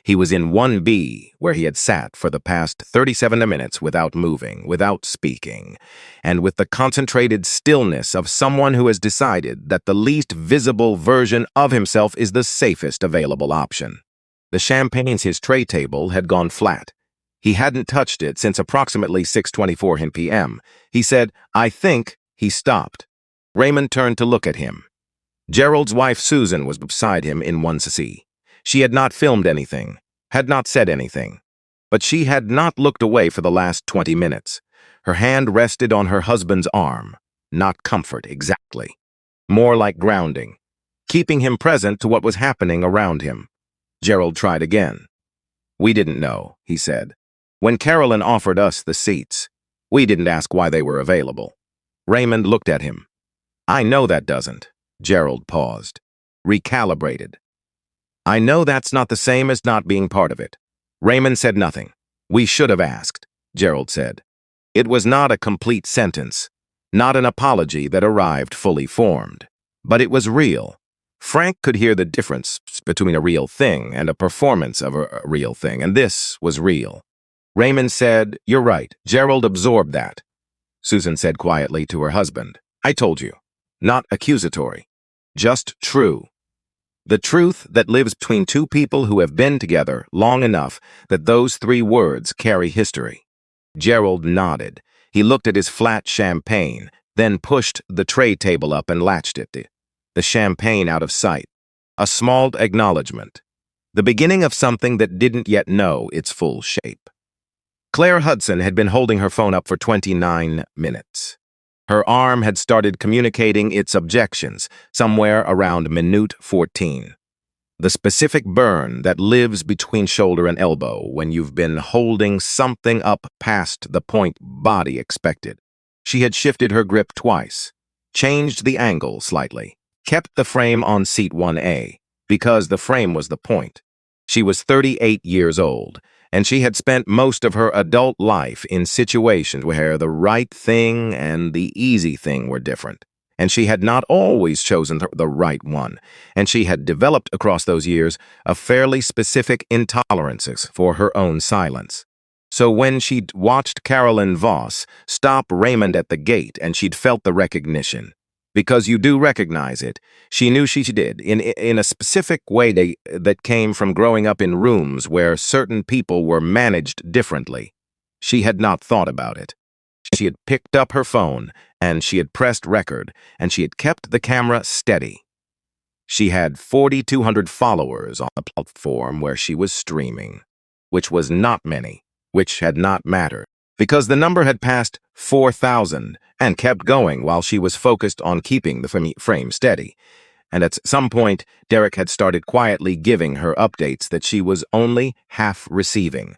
[SPEAKER 1] He was in 1B, where he had sat for the past 37 minutes without moving, without speaking, and with the concentrated stillness of someone who has decided that the least visible version of himself is the safest available option. The champagne his tray table had gone flat. He hadn't touched it since approximately 6:24 p.m. He said, "I think," he stopped. Raymond turned to look at him. Gerald's wife Susan was beside him in 1C. She had not filmed anything, had not said anything, but she had not looked away for the last 20 minutes. Her hand rested on her husband's arm, not comfort exactly, more like grounding, keeping him present to what was happening around him. Gerald tried again. "We didn't know," he said. "When Carolyn offered us the seats, we didn't ask why they were available." Raymond looked at him. "I know that doesn't." Gerald paused, recalibrated. "I know that's not the same as not being part of it." Raymond said nothing. "We should have asked," Gerald said. It was not a complete sentence, not an apology that arrived fully formed, but it was real. Frank could hear the difference between a real thing and a performance of a real thing, and this was real. Raymond said, "You're right." Gerald absorbed that. Susan said quietly to her husband, "I told you." Not accusatory, just true. The truth that lives between two people who have been together long enough that those three words carry history. Gerald nodded. He looked at his flat champagne, then pushed the tray table up and latched it. The champagne out of sight. A small acknowledgement. The beginning of something that didn't yet know its full shape. Claire Hudson had been holding her phone up for 29 minutes. Her arm had started communicating its objections somewhere around minute 14. The specific burn that lives between shoulder and elbow when you've been holding something up past the point body expected. She had shifted her grip twice, changed the angle slightly, kept the frame on seat 1A, because the frame was the point. She was 38 years old, and she had spent most of her adult life in situations where the right thing and the easy thing were different. And she had not always chosen the right one, and she had developed across those years a fairly specific intolerance for her own silence. So when she'd watched Carolyn Voss stop Raymond at the gate and she'd felt the recognition, because you do recognize it, she knew she did, in a specific way that came from growing up in rooms where certain people were managed differently. She had not thought about it. She had picked up her phone, and she had pressed record, and she had kept the camera steady. She had 4,200 followers on the platform where she was streaming, which was not many, which had not mattered, because the number had passed 4,000 and kept going while she was focused on keeping the frame steady. And at some point, Derek had started quietly giving her updates that she was only half receiving,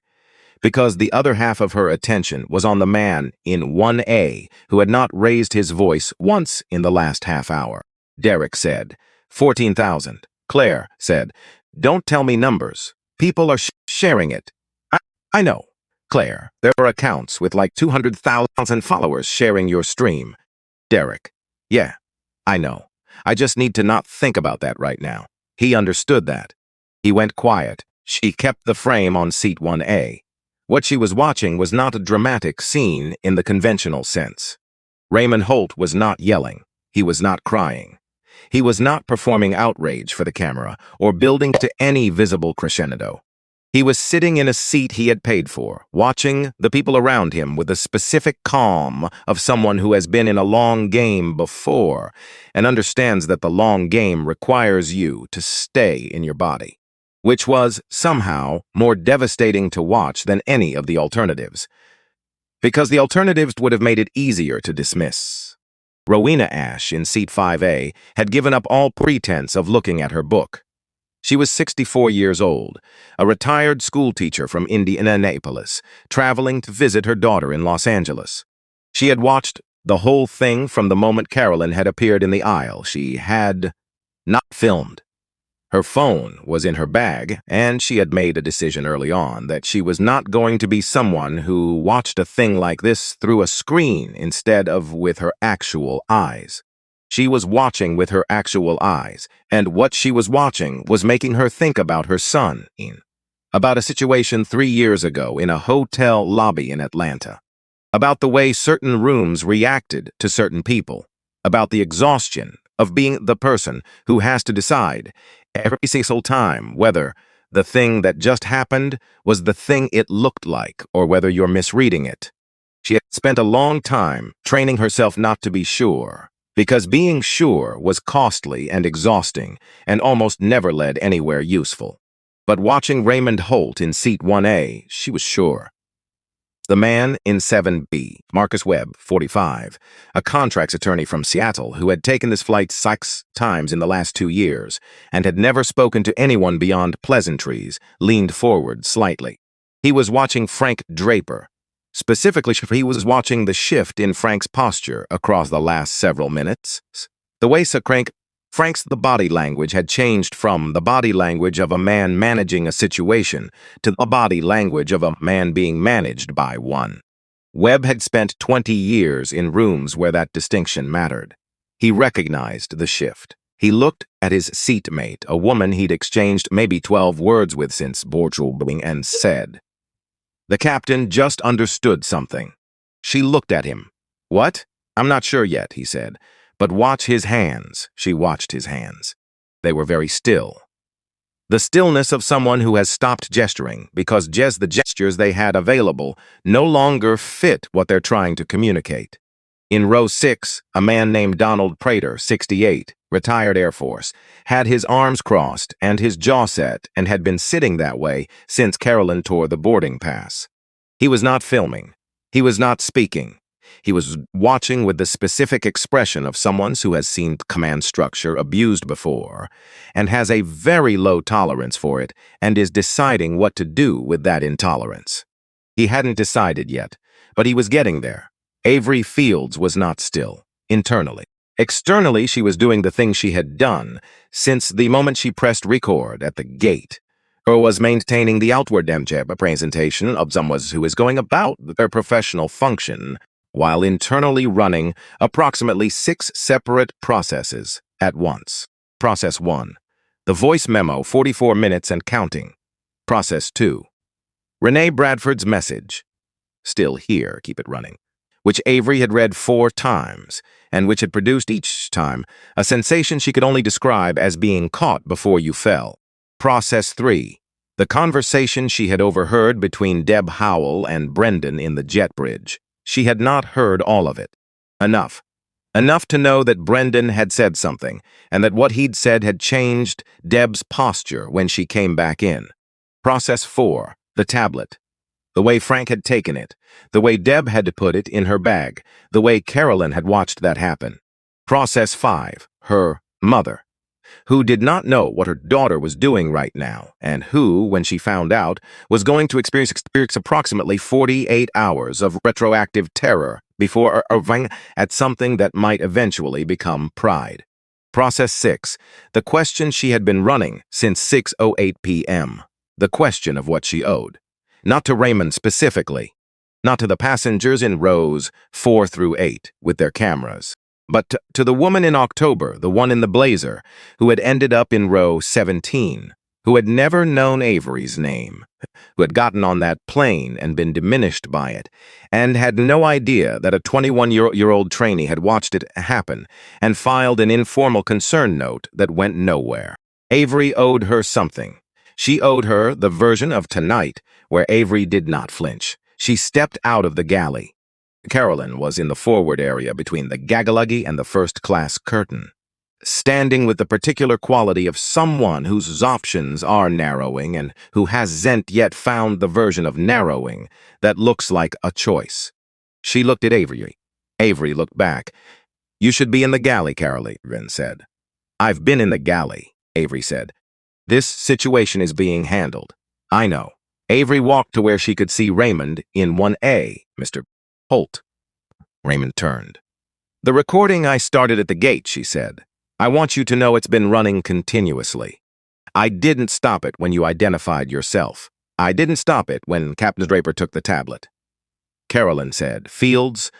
[SPEAKER 1] because the other half of her attention was on the man in 1A who had not raised his voice once in the last half hour. Derek said, 14,000. Claire said, "Don't tell me numbers. People are sharing it." I know. Claire, there are accounts with like 200,000 followers sharing your stream. Derek, "Yeah, I know. I just need to not think about that right now. He understood that. He went quiet. She kept the frame on seat 1A. What she was watching was not a dramatic scene in the conventional sense. Raymond Holt was not yelling. He was not crying. He was not performing outrage for the camera or building to any visible crescendo. He was sitting in a seat he had paid for, watching the people around him with the specific calm of someone who has been in a long game before and understands that the long game requires you to stay in your body, which was, somehow, more devastating to watch than any of the alternatives, because the alternatives would have made it easier to dismiss. Rowena Ash, in seat 5A, had given up all pretense of looking at her book. She was 64 years old, a retired schoolteacher from Indianapolis, traveling to visit her daughter in Los Angeles. She had watched the whole thing from the moment Carolyn had appeared in the aisle. She had not filmed. Her phone was in her bag, and she had made a decision early on that she was not going to be someone who watched a thing like this through a screen instead of with her actual eyes. She was watching with her actual eyes, and what she was watching was making her think about her son, about a situation 3 years ago in a hotel lobby in Atlanta, about the way certain rooms reacted to certain people, about the exhaustion of being the person who has to decide every single time whether the thing that just happened was the thing it looked like or whether you're misreading it. She had spent a long time training herself not to be sure, because being sure was costly and exhausting and almost never led anywhere useful. But watching Raymond Holt in seat 1A, she was sure. The man in 7B, Marcus Webb, 45, a contracts attorney from Seattle who had taken this flight 6 times in the last 2 years and had never spoken to anyone beyond pleasantries, leaned forward slightly. He was watching Frank Draper. Specifically, he was watching the shift in Frank's posture across the last several minutes. The way Frank's body language had changed from the body language of a man managing a situation to the body language of a man being managed by one. Webb had spent 20 years in rooms where that distinction mattered. He recognized the shift. He looked at his seatmate, a woman he'd exchanged maybe 12 words with since boardroom, and said, "The captain just understood something." She looked at him. "What? I'm not sure yet," he said. "But watch his hands." She watched his hands. They were very still. The stillness of someone who has stopped gesturing because the gestures they had available no longer fit what they're trying to communicate. In row 6, a man named Donald Prater, 68, retired Air Force, had his arms crossed and his jaw set and had been sitting that way since Carolyn tore the boarding pass. He was not filming. He was not speaking. He was watching with the specific expression of someone who has seen command structure abused before and has a very low tolerance for it and is deciding what to do with that intolerance. He hadn't decided yet, but he was getting there. Avery Fields was not still, internally. Externally, she was doing the thing she had done since the moment she pressed record at the gate, or was maintaining the outward presentation of someone who is going about their professional function while internally running approximately 6 separate processes at once. Process 1. The voice memo, 44 minutes and counting. Process 2. Renee Bradford's message. Still here, keep it running. Which Avery had read 4 times, and which had produced each time a sensation she could only describe as being caught before you fell. Process 3. The conversation she had overheard between Deb Howell and Brendan in the jet bridge. She had not heard all of it. Enough. Enough to know that Brendan had said something, and that what he'd said had changed Deb's posture when she came back in. Process 4. The tablet. The way Frank had taken it, the way Deb had put it in her bag, the way Carolyn had watched that happen. Process 5. Her mother, who did not know what her daughter was doing right now, and who, when she found out, was going to experience approximately 48 hours of retroactive terror before arriving at something that might eventually become pride. Process 6. The question she had been running since 6:08 p.m. The question of what she owed. Not to Raymond specifically, not to the passengers in rows 4 through 8 with their cameras. But to the woman in October, the one in the blazer, who had ended up in row 17, who had never known Avery's name, who had gotten on that plane and been diminished by it, and had no idea that a 21-year-old trainee had watched it happen and filed an informal concern note that went nowhere. Avery owed her something. She owed her the version of tonight where Avery did not flinch. She stepped out of the galley. Carolyn was in the forward area between the gaggaluggy and the first-class curtain, standing with the particular quality of someone whose options are narrowing and who hasn't yet found the version of narrowing that looks like a choice. She looked at Avery. Avery looked back. "You should be in the galley," Carolyn said. "I've been in the galley," Avery said. "This situation is being handled." "I know." Avery walked to where she could see Raymond in 1A. "Mr. Holt." Raymond turned. "The recording I started at the gate," she said. "I want you to know it's been running continuously. I didn't stop it when you identified yourself. I didn't stop it when Captain Draper took the tablet." Carolyn said, "Fields,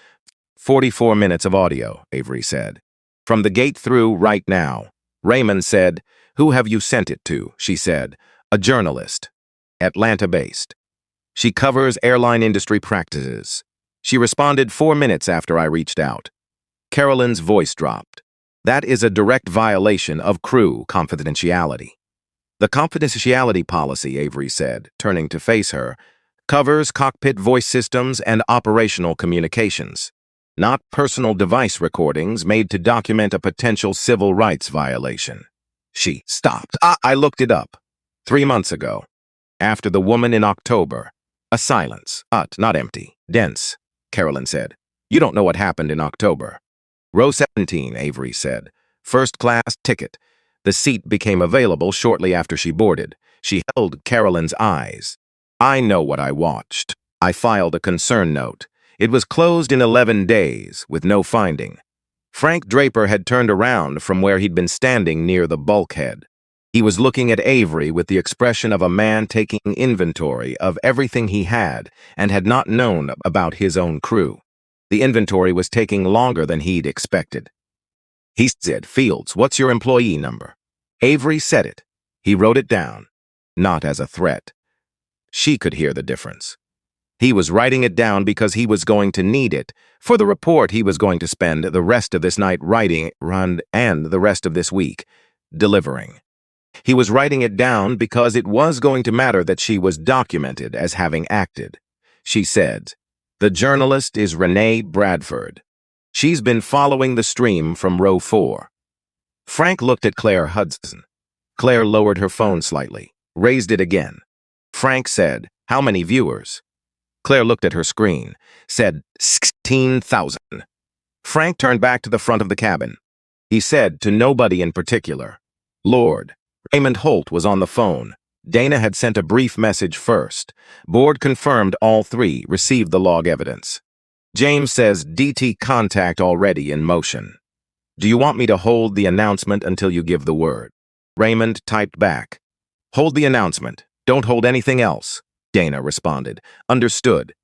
[SPEAKER 1] 44 minutes of audio," Avery said. "From the gate through right now." Raymond said, "Who have you sent it to?" She said, "A journalist, Atlanta-based. She covers airline industry practices. She responded 4 minutes after I reached out." Carolyn's voice dropped. "That is a direct violation of crew confidentiality." "The confidentiality policy," Avery said, turning to face her, "covers cockpit voice systems and operational communications, not personal device recordings made to document a potential civil rights violation." She stopped. I looked it up. 3 months ago. After the woman in October." A silence. Not empty. Dense. Carolyn said. "You don't know what happened in October." "Row 17, Avery said. First-class ticket. The seat became available shortly after she boarded." She held Carolyn's eyes. "I know what I watched. I filed a concern note. It was closed in 11 days, with no finding." Frank Draper had turned around from where he'd been standing near the bulkhead. He was looking at Avery with the expression of a man taking inventory of everything he had and had not known about his own crew. The inventory was taking longer than he'd expected. He said, "Fields, what's your employee number?" Avery said it. He wrote it down, not as a threat. She could hear the difference. He was writing it down because he was going to need it for the report he was going to spend the rest of this night writing and the rest of this week delivering. He was writing it down because it was going to matter that she was documented as having acted. She said, "The journalist is Renee Bradford. She's been following the stream from row 4. Frank looked at Claire Hudson. Claire lowered her phone slightly, raised it again. Frank said, "How many viewers?" Claire looked at her screen, said, 16,000. Frank turned back to the front of the cabin. He said to nobody in particular, "Lord." Raymond Holt was on the phone. Dana had sent a brief message first. Board confirmed all 3 received the log evidence. "James says DT contact already in motion. Do you want me to hold the announcement until you give the word?" Raymond typed back, "Hold the announcement. Don't hold anything else." Dana responded, "Understood."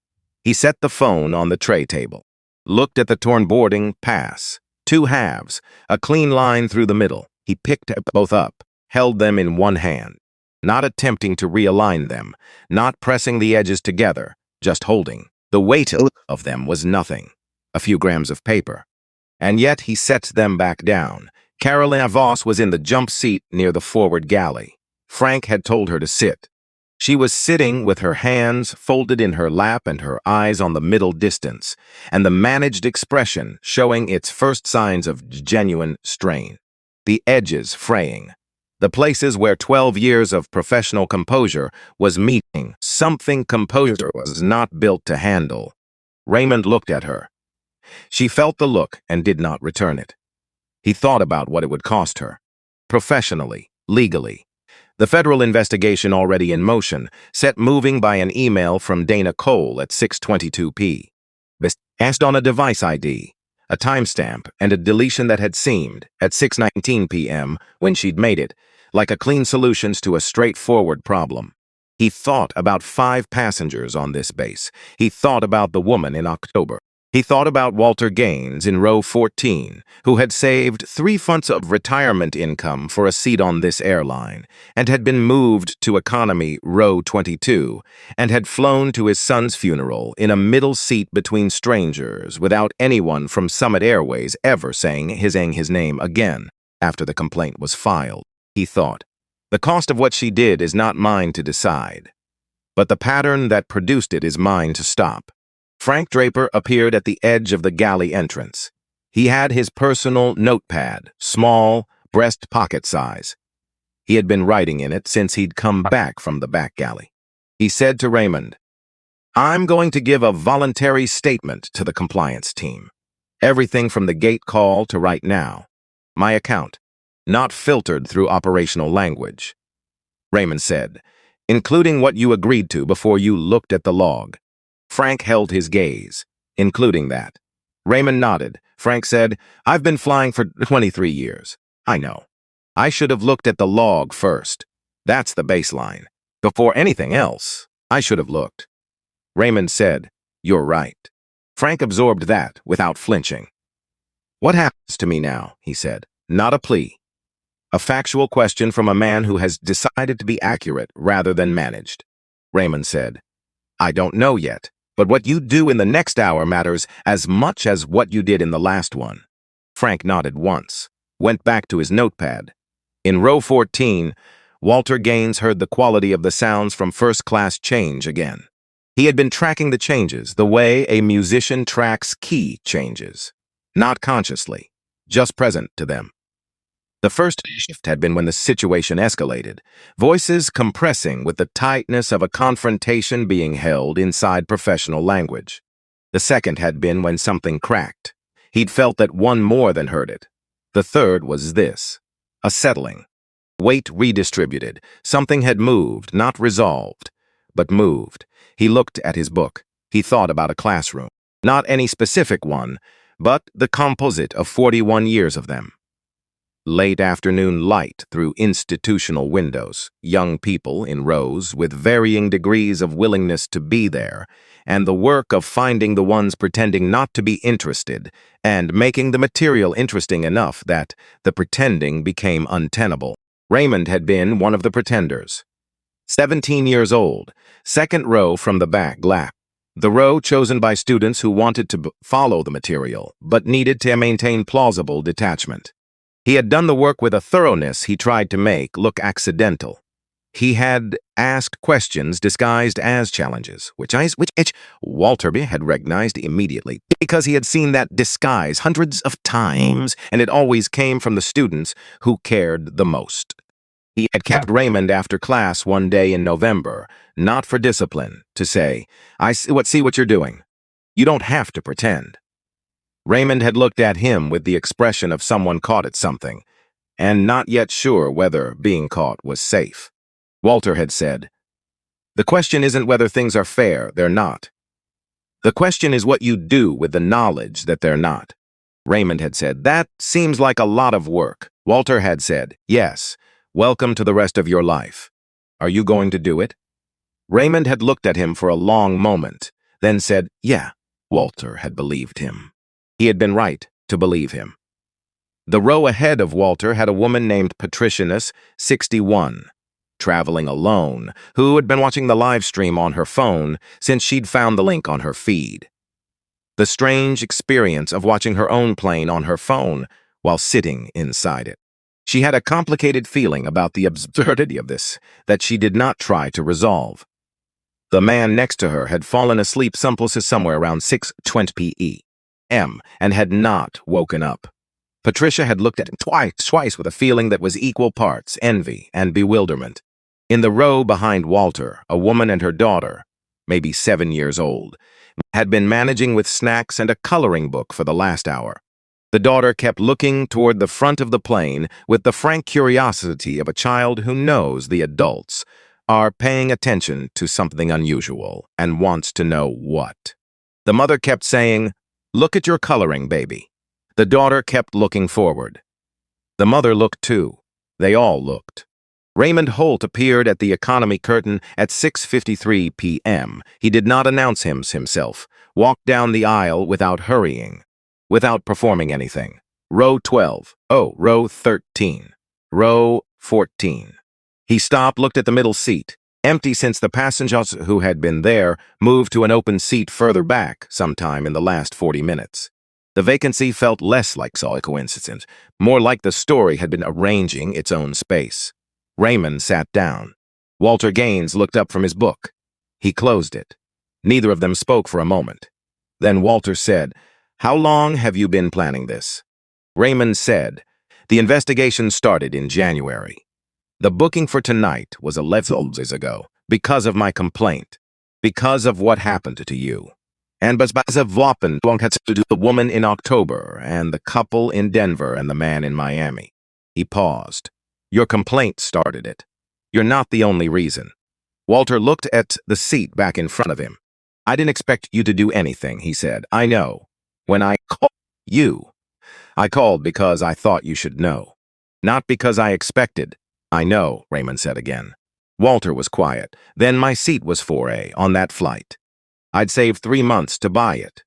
[SPEAKER 1] He set the phone on the tray table, looked at the torn boarding pass. 2 halves, a clean line through the middle. He picked both up, held them in one hand, not attempting to realign them, not pressing the edges together, just holding. The weight of them was nothing, a few grams of paper. And yet he set them back down. Carolyn Voss was in the jump seat near the forward galley. Frank had told her to sit. She was sitting with her hands folded in her lap and her eyes on the middle distance, and the managed expression showing its first signs of genuine strain. The edges fraying. The places where 12 years of professional composure was meeting something composure was not built to handle. Raymond looked at her. She felt the look and did not return it. He thought about what it would cost her. Professionally, legally. The federal investigation already in motion, set moving by an email from Dana Cole at 6:22 p. Asked on a device ID, a timestamp, and a deletion that had seemed, at 6:19 p.m. when she'd made it, like a clean solutions to a straightforward problem. He thought about 5 passengers on this base. He thought about the woman in October. He thought about Walter Gaines in row 14, who had saved 3 months of retirement income for a seat on this airline, and had been moved to economy row 22, and had flown to his son's funeral in a middle seat between strangers without anyone from Summit Airways ever saying his name again after the complaint was filed. He thought, the cost of what she did is not mine to decide, but the pattern that produced it is mine to stop. Frank Draper appeared at the edge of the galley entrance. He had his personal notepad, small, breast pocket size. He had been writing in it since he'd come back from the back galley. He said to Raymond, "I'm going to give a voluntary statement to the compliance team. Everything from the gate call to right now. My account, not filtered through operational language." Raymond said, "Including what you agreed to before you looked at the log." Frank held his gaze, including that. Raymond nodded. Frank said, "I've been flying for 23 years. I know. I should have looked at the log first. That's the baseline. Before anything else, I should have looked." Raymond said, "You're right." Frank absorbed that without flinching. "What happens to me now?" he said. Not a plea. A factual question from a man who has decided to be accurate rather than managed. Raymond said, "I don't know yet. But what you do in the next hour matters as much as what you did in the last one." Frank nodded once, went back to his notepad. In row 14, Walter Gaines heard the quality of the sounds from first-class change again. He had been tracking the changes the way a musician tracks key changes, not consciously, just present to them. The first shift had been when the situation escalated, voices compressing with the tightness of a confrontation being held inside professional language. The second had been when something cracked. He'd felt that one more than heard it. The third was this: a settling. Weight redistributed. Something had moved, not resolved, but moved. He looked at his book. He thought about a classroom. Not any specific one, but the composite of 41 years of them. Late afternoon light through institutional windows, young people in rows with varying degrees of willingness to be there, and the work of finding the ones pretending not to be interested and making the material interesting enough that the pretending became untenable. Raymond had been one of the pretenders. 17 years old, second row from the back lap. The row chosen by students who wanted to follow the material, but needed to maintain plausible detachment. He had done the work with a thoroughness he tried to make look accidental. He had asked questions disguised as challenges, which Walter had recognized immediately, because he had seen that disguise hundreds of times, and it always came from the students who cared the most. He had kept Raymond after class one day in November, not for discipline, to say, see what you're doing. You don't have to pretend." Raymond had looked at him with the expression of someone caught at something, and not yet sure whether being caught was safe. Walter had said, "The question isn't whether things are fair, they're not. The question is what you do with the knowledge that they're not." Raymond had said, "That seems like a lot of work." Walter had said, "Yes, welcome to the rest of your life. Are you going to do it?" Raymond had looked at him for a long moment, then said, "Yeah." Walter had believed him. He had been right to believe him. The row ahead of Walter had a woman named Patricianus, 61, traveling alone, who had been watching the live stream on her phone since she'd found the link on her feed. The strange experience of watching her own plane on her phone while sitting inside it. She had a complicated feeling about the absurdity of this that she did not try to resolve. The man next to her had fallen asleep somewhere around 6:20 p.m. and had not woken up. Patricia had looked at him twice with a feeling that was equal parts envy and bewilderment. In the row behind Walter, a woman and her daughter, maybe 7 years old, had been managing with snacks and a coloring book for the last hour. The daughter kept looking toward the front of the plane with the frank curiosity of a child who knows the adults are paying attention to something unusual and wants to know what. The mother kept saying, "Look at your coloring, baby." The daughter kept looking forward. The mother looked too. They all looked. Raymond Holt appeared at the economy curtain at 6:53 p.m. He did not announce himself, walked down the aisle without hurrying, without performing anything. Row 12. Oh, row 13. Row 14. He stopped, looked at the middle seat, empty since the passengers who had been there moved to an open seat further back sometime in the last 40 minutes. The vacancy felt less like a coincidence, more like the story had been arranging its own space. Raymond sat down. Walter Gaines looked up from his book. He closed it. Neither of them spoke for a moment. Then Walter said, "How long have you been planning this?" Raymond said, "The investigation started in January. The booking for tonight was 11 days ago, because of my complaint, because of what happened to you. And because of what happened to the woman in October, and the couple in Denver, and the man in Miami." He paused. "Your complaint started it. You're not the only reason." Walter looked at the seat back in front of him. "I didn't expect you to do anything," he said. "I know. When I called you, I called because I thought you should know. Not because I expected." "I know," Raymond said again. Walter was quiet. "Then my seat was 4A on that flight. I'd saved 3 months to buy it."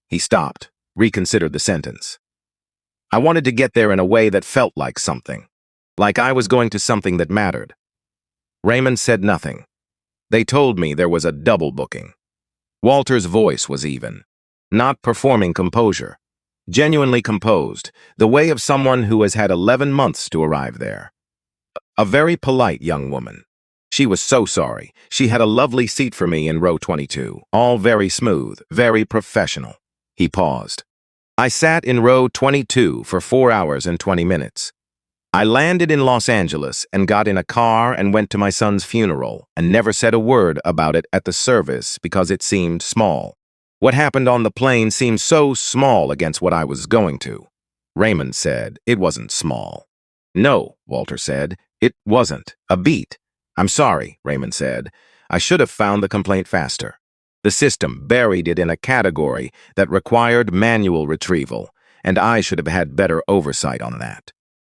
[SPEAKER 1] He stopped, reconsidered the sentence. "I wanted to get there in a way that felt like something. Like I was going to something that mattered." Raymond said nothing. "They told me there was a double booking." Walter's voice was even. Not performing composure. Genuinely composed, the way of someone who has had 11 months to arrive there. A very polite young woman. She was so sorry. She had a lovely seat for me in row 22, all very smooth, very professional. He paused. "I sat in row 22 for 4 hours and 20 minutes. I landed in Los Angeles and got in a car and went to my son's funeral and never said a word about it at the service because it seemed small. What happened on the plane seemed so small against what I was going to." Raymond said, "It wasn't small." "No," Walter said, "it wasn't a beat." "I'm sorry," Raymond said. "I should have found the complaint faster. The system buried it in a category that required manual retrieval, and I should have had better oversight on that.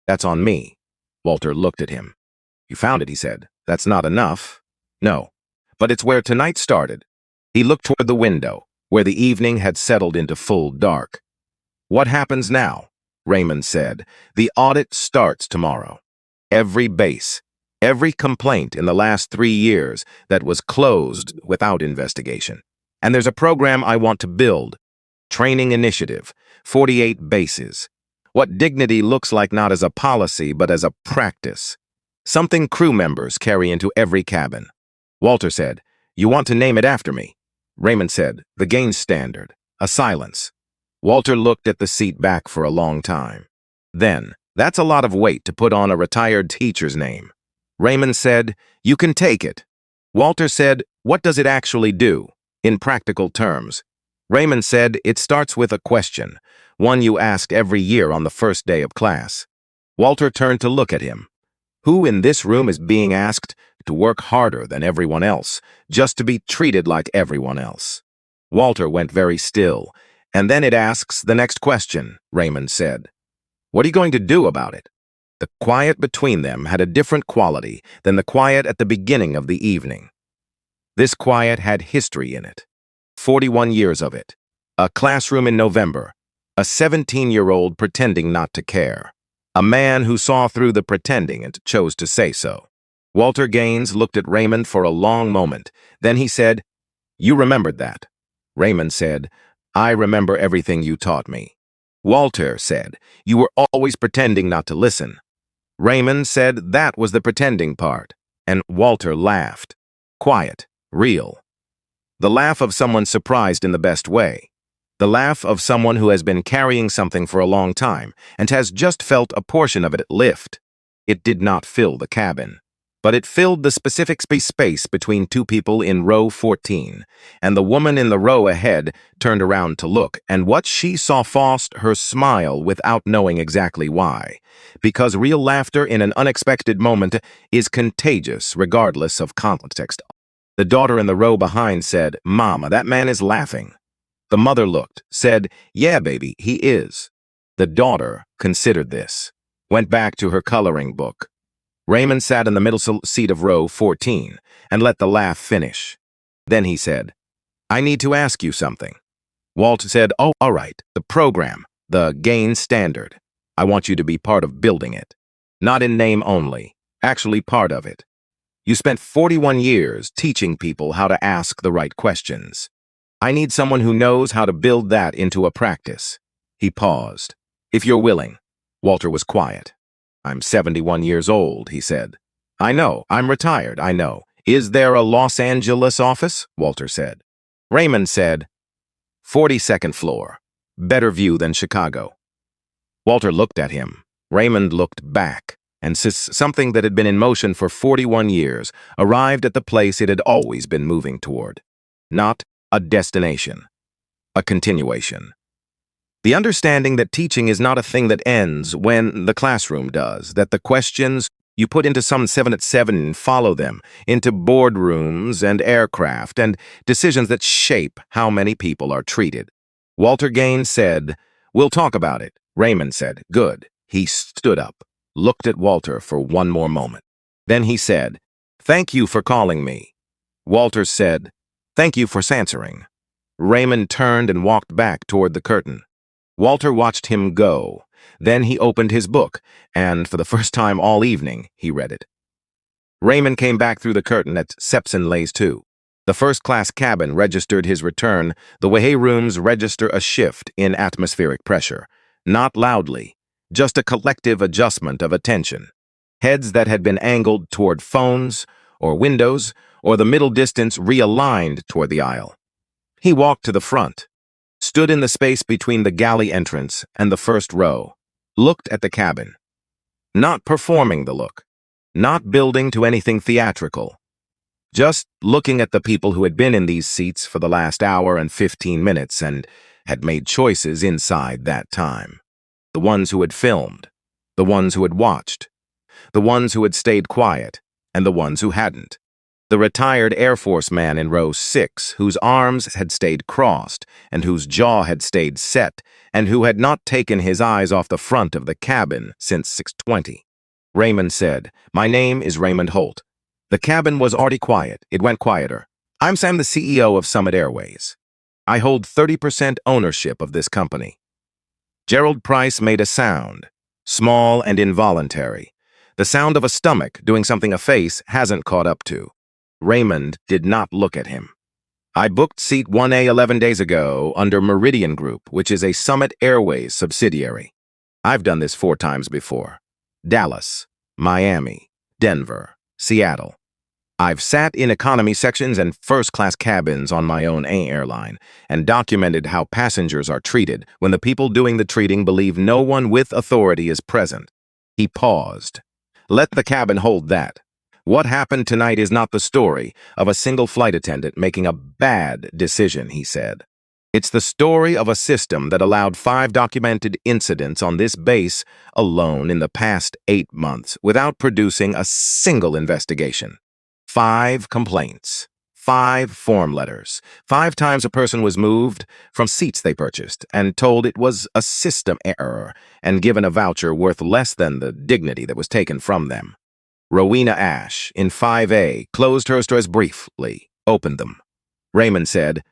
[SPEAKER 1] That's on me." Walter looked at him. "You found it," he said. "That's not enough." "No, but it's where tonight started." He looked toward the window, where the evening had settled into full dark. "What happens now?" Raymond said. "The audit starts tomorrow. Every base, every complaint in the last 3 years that was closed without investigation. And there's a program I want to build. Training initiative, 48 bases. What dignity looks like not as a policy, but as a practice. Something crew members carry into every cabin." Walter said, "You want to name it after me?" Raymond said, "The Gaines Standard." A silence. Walter looked at the seat back for a long time. Then, "That's a lot of weight to put on a retired teacher's name." Raymond said, "You can take it." Walter said, "What does it actually do, in practical terms?" Raymond said, "It starts with a question, one you ask every year on the first day of class." Walter turned to look at him. "Who in this room is being asked to work harder than everyone else, just to be treated like everyone else?" Walter went very still. "And then it asks the next question," Raymond said. "What are you going to do about it?" The quiet between them had a different quality than the quiet at the beginning of the evening. This quiet had history in it. 41 years of it. A classroom in November. A 17-year-old pretending not to care. A man who saw through the pretending and chose to say so. Walter Gaines looked at Raymond for a long moment. Then he said, "You remembered that." Raymond said, "I remember everything you taught me." Walter said, "You were always pretending not to listen." Raymond said that was the pretending part, and Walter laughed. Quiet, real. The laugh of someone surprised in the best way. The laugh of someone who has been carrying something for a long time and has just felt a portion of it lift. It did not fill the cabin, but it filled the specific space between two people in row 14, and the woman in the row ahead turned around to look, and what she saw forced her smile without knowing exactly why, because real laughter in an unexpected moment is contagious regardless of context. The daughter in the row behind said, "Mama, that man is laughing." The mother looked, said, "Yeah, baby, he is." The daughter considered this, went back to her coloring book. Raymond sat in the middle seat of row 14 and let the laugh finish. Then he said, I need to ask you something. Walter said, oh, all right, the program, the Gain Standard. I want you to be part of building it. Not in name only, actually part of it. You spent 41 years teaching people how to ask the right questions. I need someone who knows how to build that into a practice. He paused. If you're willing. Walter was quiet. I'm 71 years old, he said. I know, I'm retired, I know. Is there a Los Angeles office? Walter said. Raymond said, 42nd floor. Better view than Chicago. Walter looked at him. Raymond looked back, and something that had been in motion for 41 years arrived at the place it had always been moving toward. Not a destination, a continuation. The understanding that teaching is not a thing that ends when the classroom does, that the questions you put into some 7 at 7 and follow them, into boardrooms and aircraft, and decisions that shape how many people are treated. Walter Gaines said, we'll talk about it. Raymond said, good. He stood up, looked at Walter for one more moment. Then he said, thank you for calling me. Walter said, thank you for answering. Raymond turned and walked back toward the curtain. Walter watched him go. Then he opened his book, and for the first time all evening, he read it. Raymond came back through the curtain at Sepson Lays 2. The first-class cabin registered his return the way rooms register a shift in atmospheric pressure. Not loudly, just a collective adjustment of attention. Heads that had been angled toward phones or windows or the middle distance realigned toward the aisle. He walked to the front, stood in the space between the galley entrance and the first row, looked at the cabin. Not performing the look, not building to anything theatrical, just looking at the people who had been in these seats for the last hour and 15 minutes and had made choices inside that time. The ones who had filmed, the ones who had watched, the ones who had stayed quiet, and the ones who hadn't. The retired Air Force man in row 6, whose arms had stayed crossed and whose jaw had stayed set, and who had not taken his eyes off the front of the cabin since 6:20. Raymond said, my name is Raymond Holt. The cabin was already quiet. It went quieter. I'm Sam, the CEO of Summit Airways. I hold 30% ownership of this company. Gerald Price made a sound, small and involuntary, the sound of a stomach doing something a face hasn't caught up to. Raymond did not look at him. I booked seat 1A 11 days ago under Meridian Group, which is a Summit Airways subsidiary. I've done this 4 times before. Dallas, Miami, Denver, Seattle. I've sat in economy sections and first-class cabins on my own airline and documented how passengers are treated when the people doing the treating believe no one with authority is present. He paused. Let the cabin hold that. What happened tonight is not the story of a single flight attendant making a bad decision, he said. It's the story of a system that allowed 5 documented incidents on this base alone in the past 8 months without producing a single investigation. 5 complaints, 5 form letters, 5 times a person was moved from seats they purchased and told it was a system error and given a voucher worth less than the dignity that was taken from them. Rowena Ash, in 5A, closed her stores briefly, opened them. Raymond said,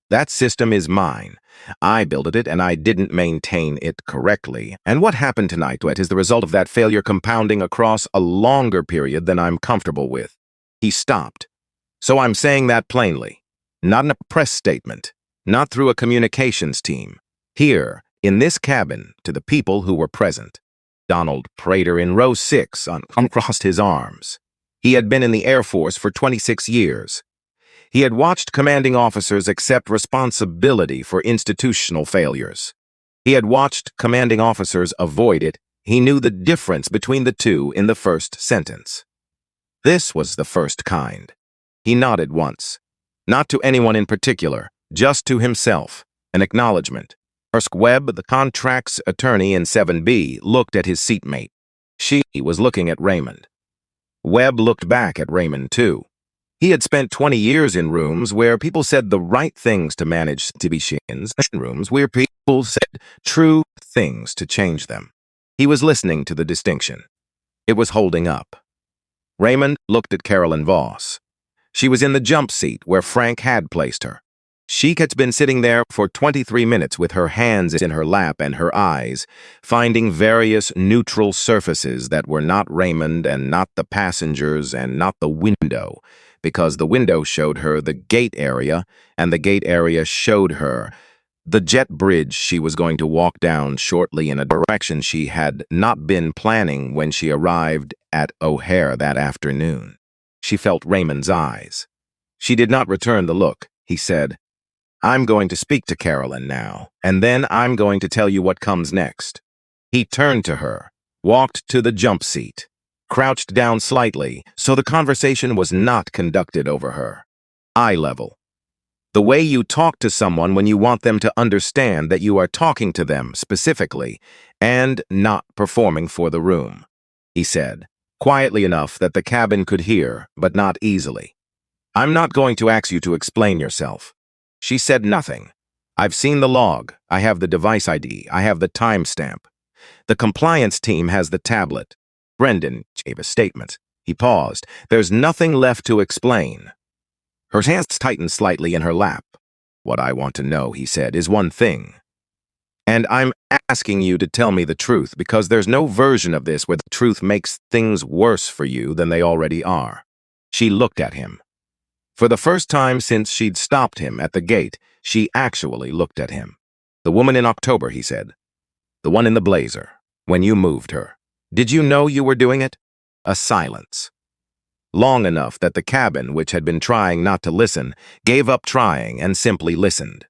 [SPEAKER 1] that system is mine. I built it and I didn't maintain it correctly. And what happened tonight, Dwight, is the result of that failure compounding across a longer period than I'm comfortable with. He stopped. So I'm saying that plainly. Not in a press statement. Not through a communications team. Here, in this cabin, to the people who were present. Donald Prater in row 6 uncrossed his arms. He had been in the Air Force for 26 years. He had watched commanding officers accept responsibility for institutional failures. He had watched commanding officers avoid it. He knew the difference between the two in the first sentence. This was the first kind. He nodded once. Not to anyone in particular, just to himself. An acknowledgement. Webb, the contract's attorney in 7B, looked at his seatmate. She was looking at Raymond. Webb looked back at Raymond, too. He had spent 20 years in rooms where people said the right things to manage situations, rooms where people said true things to change them. He was listening to the distinction. It was holding up. Raymond looked at Carolyn Voss. She was in the jump seat where Frank had placed her. She had been sitting there for 23 minutes with her hands in her lap and her eyes, finding various neutral surfaces that were not Raymond and not the passengers and not the window, because the window showed her the gate area and the gate area showed her the jet bridge she was going to walk down shortly in a direction she had not been planning when she arrived at O'Hare that afternoon. She felt Raymond's eyes. She did not return the look. He said, "I'm going to speak to Carolyn now, and then I'm going to tell you what comes next." He turned to her, walked to the jump seat, crouched down slightly so the conversation was not conducted over her. Eye level. The way you talk to someone when you want them to understand that you are talking to them specifically and not performing for the room, he said, quietly enough that the cabin could hear, but not easily. "I'm not going to ask you to explain yourself." She said nothing. "I've seen the log. I have the device ID. I have the timestamp. The compliance team has the tablet." Brendan gave a statement. He paused. "There's nothing left to explain." Her hands tightened slightly in her lap. "What I want to know," he said, "is one thing. And I'm asking you to tell me the truth because there's no version of this where the truth makes things worse for you than they already are." She looked at him. For the first time since she'd stopped him at the gate, she actually looked at him. "The woman in October," he said. "The one in the blazer. When you moved her. Did you know you were doing it?" A silence. Long enough that the cabin, which had been trying not to listen, gave up trying and simply listened.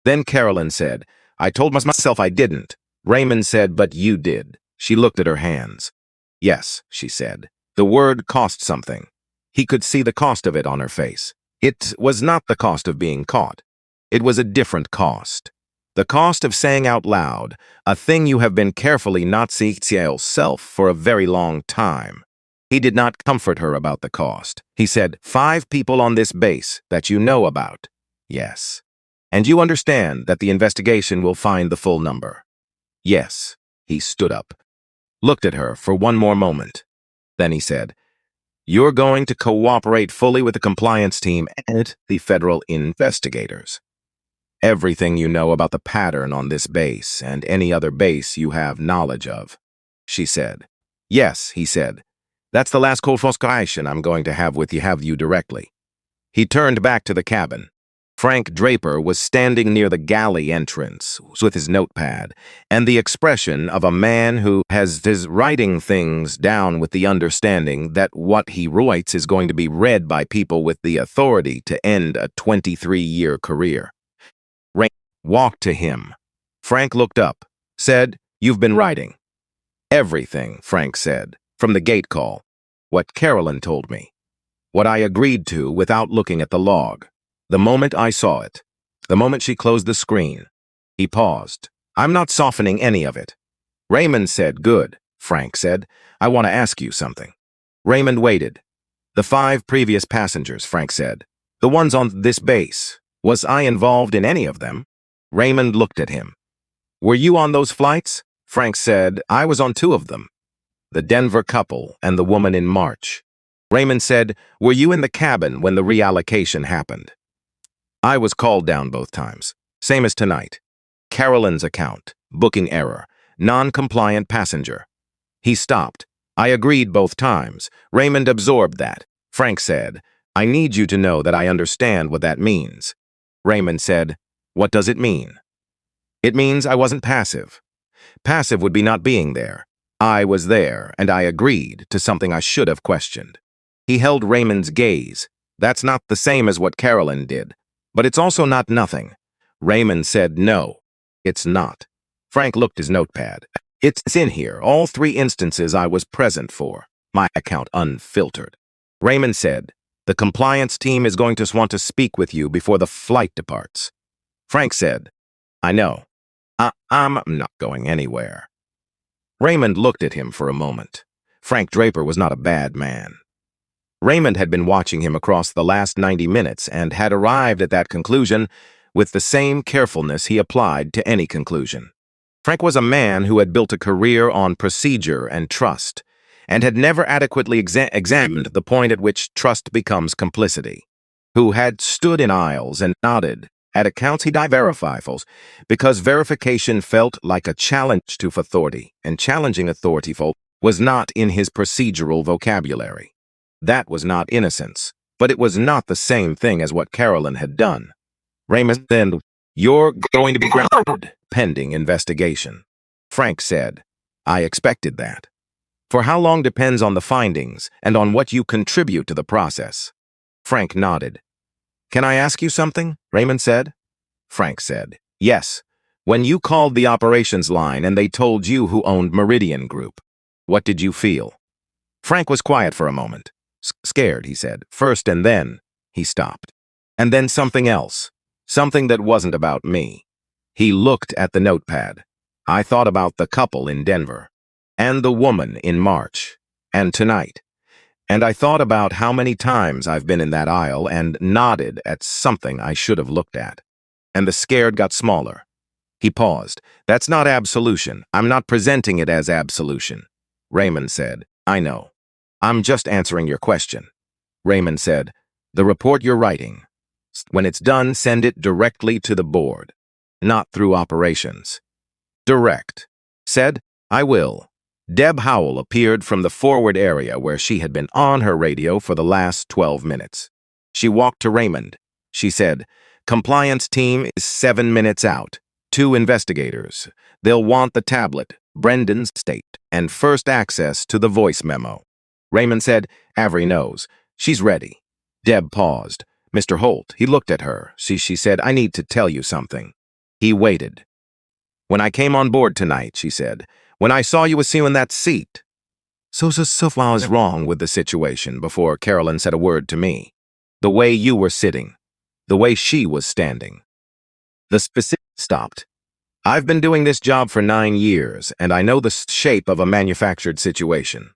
[SPEAKER 1] Then Carolyn said, "I told myself I didn't." Raymond said, "But you did." She looked at her hands. "Yes," she said. The word cost something. He could see the cost of it on her face. It was not the cost of being caught. It was a different cost. The cost of saying out loud a thing you have been carefully not saying yourself for a very long time. He did not comfort her about the cost. He said, 5 people on this base that you know about." "Yes." "And you understand that the investigation will find the full number?" "Yes." He stood up, looked at her for one more moment. Then he said, "You're going to cooperate fully with the compliance team and the federal investigators. Everything you know about the pattern on this base and any other base you have knowledge of." She said. "Yes," he said. "That's the last conversation I'm going to have you directly." He turned back to the cabin. Frank Draper was standing near the galley entrance with his notepad and the expression of a man who is writing things down with the understanding that what he writes is going to be read by people with the authority to end a 23-year career. Rain walked to him. Frank looked up, said, "You've been writing." "Everything," Frank said, "from the gate call. What Carolyn told me. What I agreed to without looking at the log. The moment I saw it. The moment she closed the screen." He paused. "I'm not softening any of it." Raymond said, "Good," Frank said. "I want to ask you something." Raymond waited. "The 5 previous passengers," Frank said. "The ones on this base. Was I involved in any of them?" Raymond looked at him. "Were you on those flights?" Frank said, "I was on 2 of them. The Denver couple and the woman in March." Raymond said, "Were you in the cabin when the reallocation happened?" "I was called down both times. Same as tonight. Carolyn's account, booking error, non-compliant passenger." He stopped. "I agreed both times." Raymond absorbed that. Frank said, "I need you to know that I understand what that means." Raymond said, "What does it mean?" "It means I wasn't passive. Passive would be not being there. I was there, and I agreed to something I should have questioned." He held Raymond's gaze. "That's not the same as what Carolyn did, but it's also not nothing." Raymond said, "No, it's not." Frank looked his notepad. "It's in here, all 3 instances I was present for. My account unfiltered." Raymond said, "The compliance team is going to want to speak with you before the flight departs." Frank said, "I know. I'm not going anywhere." Raymond looked at him for a moment. Frank Draper was not a bad man. Raymond had been watching him across the last 90 minutes and had arrived at that conclusion with the same carefulness he applied to any conclusion. Frank was a man who had built a career on procedure and trust, and had never adequately examined the point at which trust becomes complicity, who had stood in aisles and nodded at accounts he'd verify because verification felt like a challenge to authority, and challenging authority was not in his procedural vocabulary. That was not innocence, but it was not the same thing as what Carolyn had done. Raymond said, "You're going to be grounded, pending investigation." Frank said, "I expected that. For how long depends on the findings and on what you contribute to the process." Frank nodded. "Can I ask you something?" Raymond said. Frank said, "Yes. When you called the operations line and they told you who owned Meridian Group, what did you feel?" Frank was quiet for a moment. "Scared," he said. "First and then," he stopped. "And then something else. Something that wasn't about me." He looked at the notepad. "I thought about the couple in Denver, and the woman in March, and tonight. And I thought about how many times I've been in that aisle and nodded at something I should have looked at." And the scared got smaller. He paused. "That's not absolution. I'm not presenting it as absolution." Raymond said, "I know. I'm just answering your question." Raymond said, "The report you're writing, when it's done, send it directly to the board, not through operations." "Direct." Said, "I will." Deb Howell appeared from the forward area where she had been on her radio for the last 12 minutes. She walked to Raymond. She said, "Compliance team is 7 minutes out. 2 investigators. They'll want the tablet, Brendan's state, and first access to the voice memo." Raymond said, "Avery knows. She's ready." Deb paused. "Mr. Holt," he looked at her. She said, "I need to tell you something." He waited. "When I came on board tonight," she said, "when I saw you was in that seat." So was wrong with the situation before Carolyn said a word to me. The way you were sitting. The way she was standing. The specific stopped. "I've been doing this job for 9 years, and I know the shape of a manufactured situation."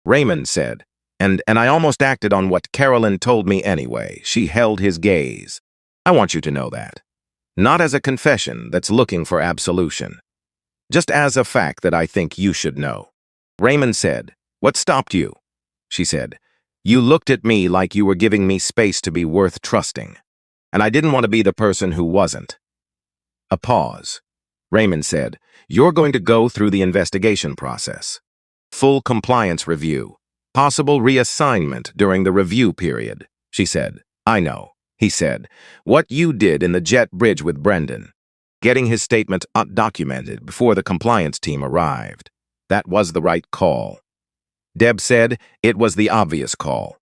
[SPEAKER 1] Raymond said, and I almost acted on what Carolyn told me anyway. She held his gaze. "I want you to know that. Not as a confession that's looking for absolution. Just as a fact that I think you should know." Raymond said, "What stopped you?" She said, "You looked at me like you were giving me space to be worth trusting. And I didn't want to be the person who wasn't." A pause. Raymond said, "You're going to go through the investigation process. Full compliance review. Possible reassignment during the review period." She said, "I know." He said, "What you did in the jet bridge with Brendan, getting his statement documented before the compliance team arrived, that was the right call." Deb said, "It was the obvious call."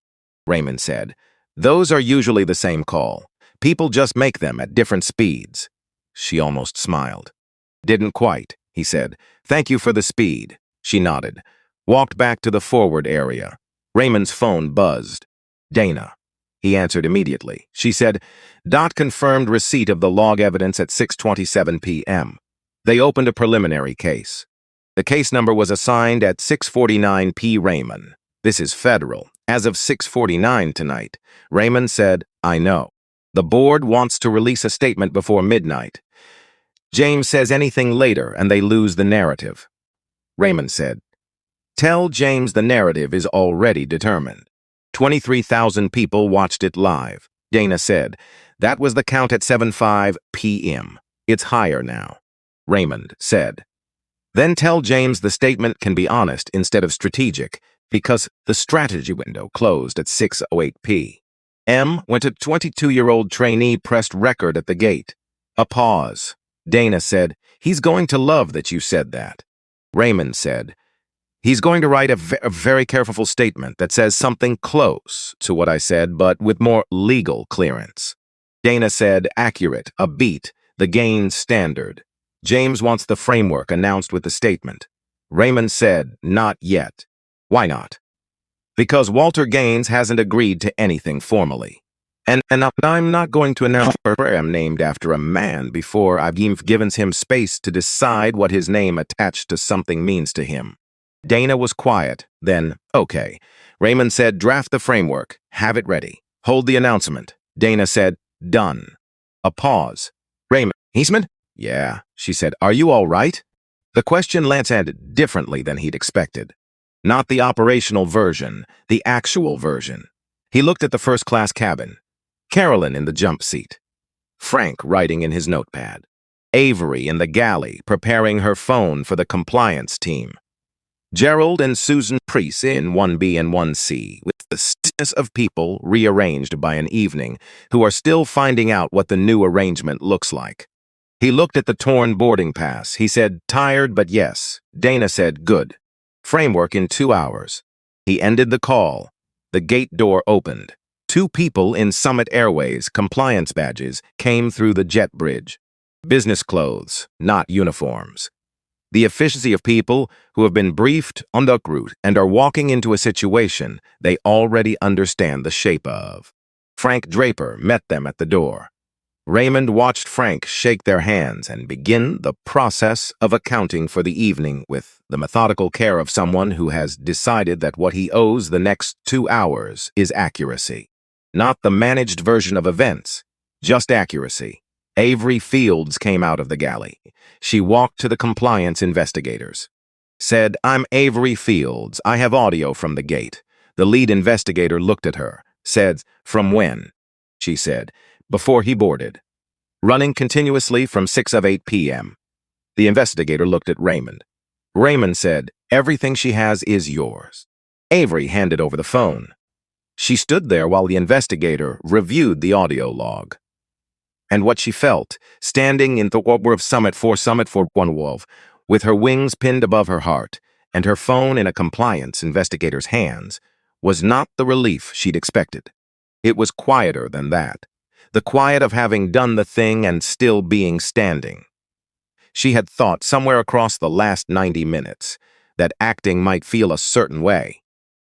[SPEAKER 1] Raymond said, "Those are usually the same call. People just make them at different speeds." She almost smiled. "Didn't quite," he said. "Thank you for the speed." She nodded. Walked back to the forward area. Raymond's phone buzzed. "Dana." He answered immediately. She said, "Dot confirmed receipt of the log evidence at 6:27 p.m. They opened a preliminary case. The case number was assigned at 649 P. Raymond. This is federal. As of 6:49 tonight." Raymond said, "I know. The board wants to release a statement before midnight. James says anything later and they lose the narrative." Raymond said, "Tell James the narrative is already determined. 23,000 people watched it live." Dana said, "That was the count at 7:05 p.m. It's higher now." Raymond said, "Then tell James the statement can be honest instead of strategic, because the strategy window closed at 6:08 p.m. when a 22-year-old trainee pressed record at the gate." A pause. Dana said, "He's going to love that you said that." Raymond said, "He's going to write a very careful statement that says something close to what I said, but with more legal clearance." Dana said, "Accurate, a beat, the Gaines standard. James wants the framework announced with the statement." Raymond said, "Not yet." "Why not?" "Because Walter Gaines hasn't agreed to anything formally. And I'm not going to announce a program named after a man before I've given him space to decide what his name attached to something means to him." Dana was quiet. Then, "Okay." Raymond said, "Draft the framework. Have it ready. Hold the announcement." Dana said, "Done." A pause. Raymond, "Eastman?" "Yeah," she said. "Are you all right?" The question landed differently than he'd expected. Not the operational version, the actual version. He looked at the first-class cabin. Carolyn in the jump seat. Frank writing in his notepad. Avery in the galley preparing her phone for the compliance team. Gerald and Susan Preece in 1B and 1C, with the stiffness of people rearranged by an evening, who are still finding out what the new arrangement looks like. He looked at the torn boarding pass. He said, tired, but yes. Dana said, good. Framework in 2 hours. He ended the call. The gate door opened. 2 people in Summit Airways compliance badges came through the jet bridge. Business clothes, not uniforms. The efficiency of people who have been briefed on the route and are walking into a situation they already understand the shape of. Frank Draper met them at the door. Raymond watched Frank shake their hands and begin the process of accounting for the evening with the methodical care of someone who has decided that what he owes the next 2 hours is accuracy. Not the managed version of events, just accuracy. Avery Fields came out of the galley. She walked to the compliance investigators. Said, I'm Avery Fields. I have audio from the gate. The lead investigator looked at her. Said, from when? She said, before he boarded. Running continuously from 6 of 8 p.m. The investigator looked at Raymond. Raymond said, everything she has is yours. Avery handed over the phone. She stood there while the investigator reviewed the audio log. And what she felt, standing in the water of Summit for one wolf, with her wings pinned above her heart, and her phone in a compliance investigator's hands, was not the relief she'd expected. It was quieter than that. The quiet of having done the thing and still being standing. She had thought somewhere across the last 90 minutes that acting might feel a certain way.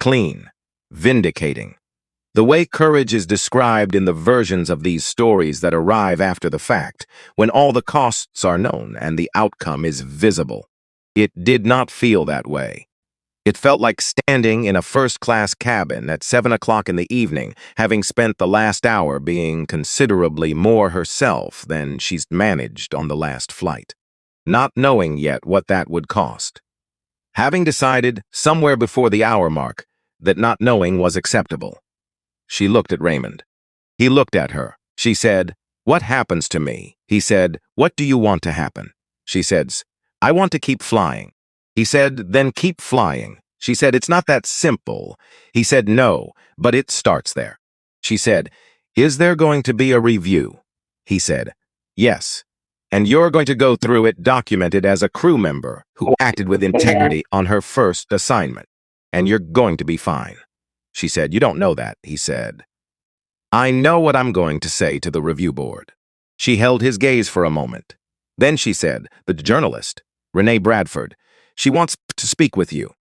[SPEAKER 1] Clean, vindicating. The way courage is described in the versions of these stories that arrive after the fact, when all the costs are known and the outcome is visible. It did not feel that way. It felt like standing in a first-class cabin at 7 o'clock in the evening, having spent the last hour being considerably more herself than she's managed on the last flight, not knowing yet what that would cost. Having decided, somewhere before the hour mark, that not knowing was acceptable. She looked at Raymond. He looked at her. She said, what happens to me? He said, what do you want to happen? She said, I want to keep flying. He said, then keep flying. She said, it's not that simple. He said, no, but it starts there. She said, is there going to be a review? He said, yes. And you're going to go through it documented as a crew member who acted with integrity on her first assignment. And you're going to be fine. She said, you don't know that, he said. I know what I'm going to say to the review board. She held his gaze for a moment. Then she said, the journalist, Renee Bradford, she wants to speak with you.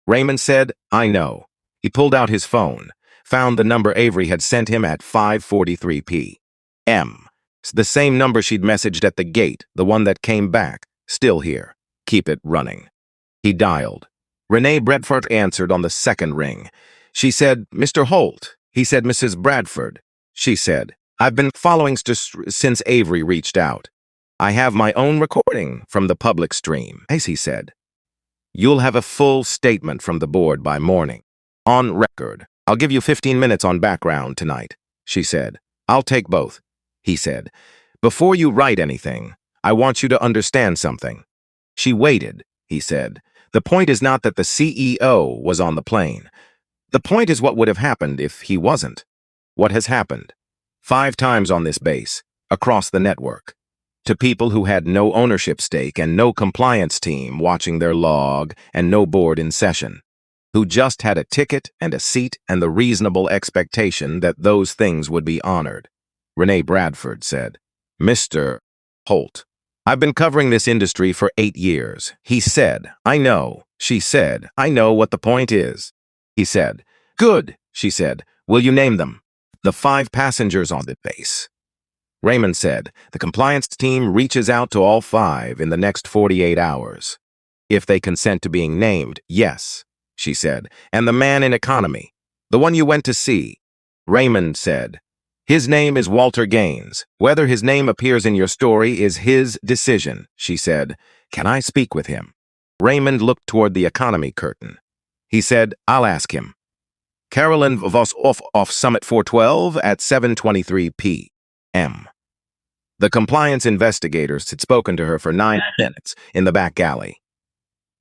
[SPEAKER 1] Raymond said, I know. He pulled out his phone, found the number Avery had sent him at 5:43 p.m. The same number she'd messaged at the gate, the one that came back, still here. Keep it running. He dialed. Renee Bradford answered on the second ring. She said, Mr. Holt. He said, Mrs. Bradford. She said, I've been following since Avery reached out. I have my own recording from the public stream, as he said. You'll have a full statement from the board by morning. On record. I'll give you 15 minutes on background tonight, she said. I'll take both, he said. Before you write anything, I want you to understand something. She waited, he said. The point is not that the CEO was on the plane. The point is what would have happened if he wasn't. What has happened? 5 times on this base, across the network. To people who had no ownership stake and no compliance team watching their log and no board in session. Who just had a ticket and a seat and the reasonable expectation that those things would be honored. Renee Bradford said, Mr. Holt, I've been covering this industry for 8 years. He said, I know. She said, I know what the point is. He said, good, she said. Will you name them? The 5 passengers on the base. Raymond said, the compliance team reaches out to all 5 in the next 48 hours. If they consent to being named, yes, she said. And the man in economy, the one you went to see. Raymond said, his name is Walter Gaines. Whether his name appears in your story is his decision, she said. Can I speak with him? Raymond looked toward the economy curtain. He said, "I'll ask him." Carolyn was off Summit 412 at 7:23 p.m. The compliance investigators had spoken to her for 9 minutes in the back alley.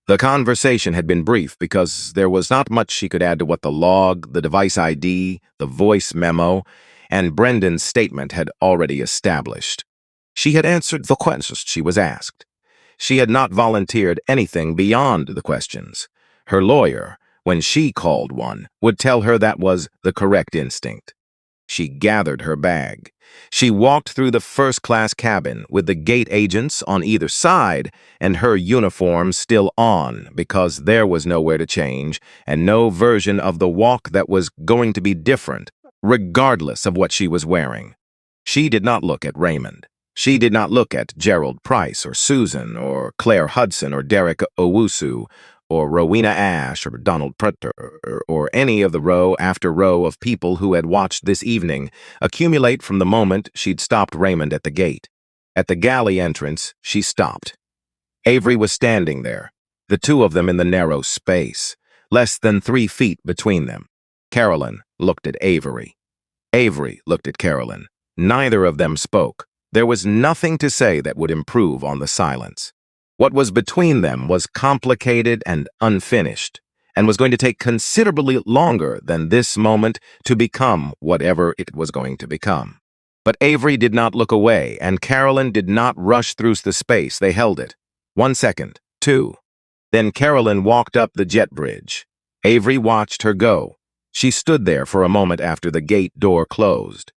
[SPEAKER 1] The conversation had been brief because there was not much she could add to what the log, the device ID, the voice memo, and Brendan's statement had already established. She had answered the questions she was asked. She had not volunteered anything beyond the questions. Her lawyer, when she called one, would tell her that was the correct instinct. She gathered her bag. She walked through the first-class cabin with the gate agents on either side and her uniform still on because there was nowhere to change and no version of the walk that was going to be different, regardless of what she was wearing. She did not look at Raymond. She did not look at Gerald Price or Susan or Claire Hudson or Derek Owusu or Rowena Ash or Donald Prutter or any of the row after row of people who had watched this evening accumulate from the moment she'd stopped Raymond at the gate. At the galley entrance, she stopped. Avery was standing there, the two of them in the narrow space, less than 3 feet between them. Carolyn looked at Avery. Avery looked at Carolyn. Neither of them spoke. There was nothing to say that would improve on the silence. What was between them was complicated and unfinished, and was going to take considerably longer than this moment to become whatever it was going to become. But Avery did not look away, and Carolyn did not rush through the space. They held it. 1 second, 2. Then Carolyn walked up the jet bridge. Avery watched her go. She stood there for a moment after the gate door closed.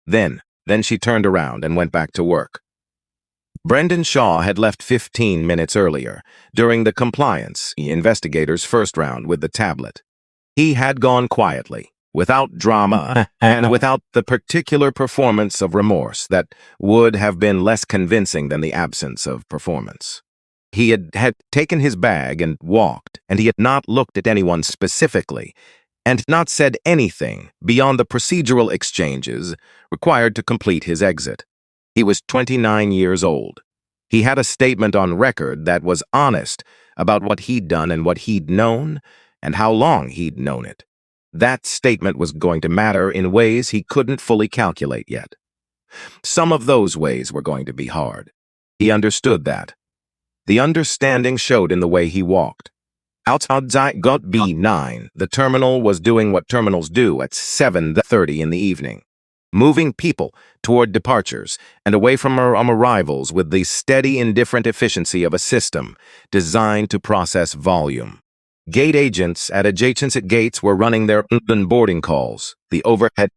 [SPEAKER 1] Then she turned around and went back to work. Brendan Shaw had left 15 minutes earlier, during the compliance investigators' first round with the tablet. He had gone quietly, without drama, and without the particular performance of remorse that would have been less convincing than the absence of performance. He had taken his bag and walked, and he had not looked at anyone specifically, and not said anything beyond the procedural exchanges required to complete his exit. He was 29 years old. He had a statement on record that was honest about what he'd done and what he'd known and how long he'd known it. That statement was going to matter in ways he couldn't fully calculate yet. Some of those ways were going to be hard. He understood that. The understanding showed in the way he walked. Outside got B9, the terminal was doing what terminals do at 7:30 in the evening, moving people toward departures and away from arrivals with the steady, indifferent efficiency of a system designed to process volume. Gate agents at adjacent gates were running their boarding calls. The overhead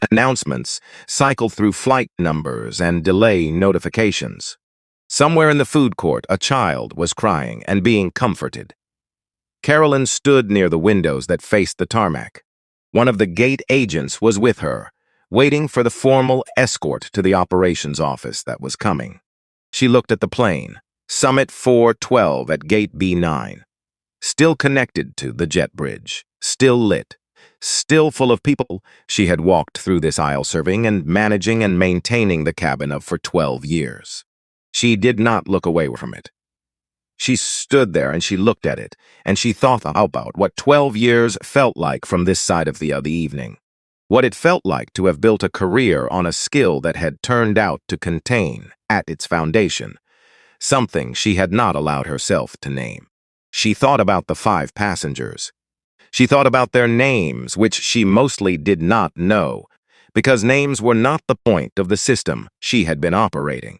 [SPEAKER 1] announcements cycled through flight numbers and delay notifications. Somewhere in the food court, a child was crying and being comforted. Carolyn stood near the windows that faced the tarmac. One of the gate agents was with her, waiting for the formal escort to the operations office that was coming. She looked at the plane, Summit 412 at Gate B9, still connected to the jet bridge, still lit, still full of people. She had walked through this aisle serving and managing and maintaining the cabin for 12 years. She did not look away from it. She stood there and she looked at it, and she thought about what 12 years felt like from this side of the evening. What it felt like to have built a career on a skill that had turned out to contain, at its foundation, something she had not allowed herself to name. She thought about the 5 passengers. She thought about their names, which she mostly did not know, because names were not the point of the system she had been operating.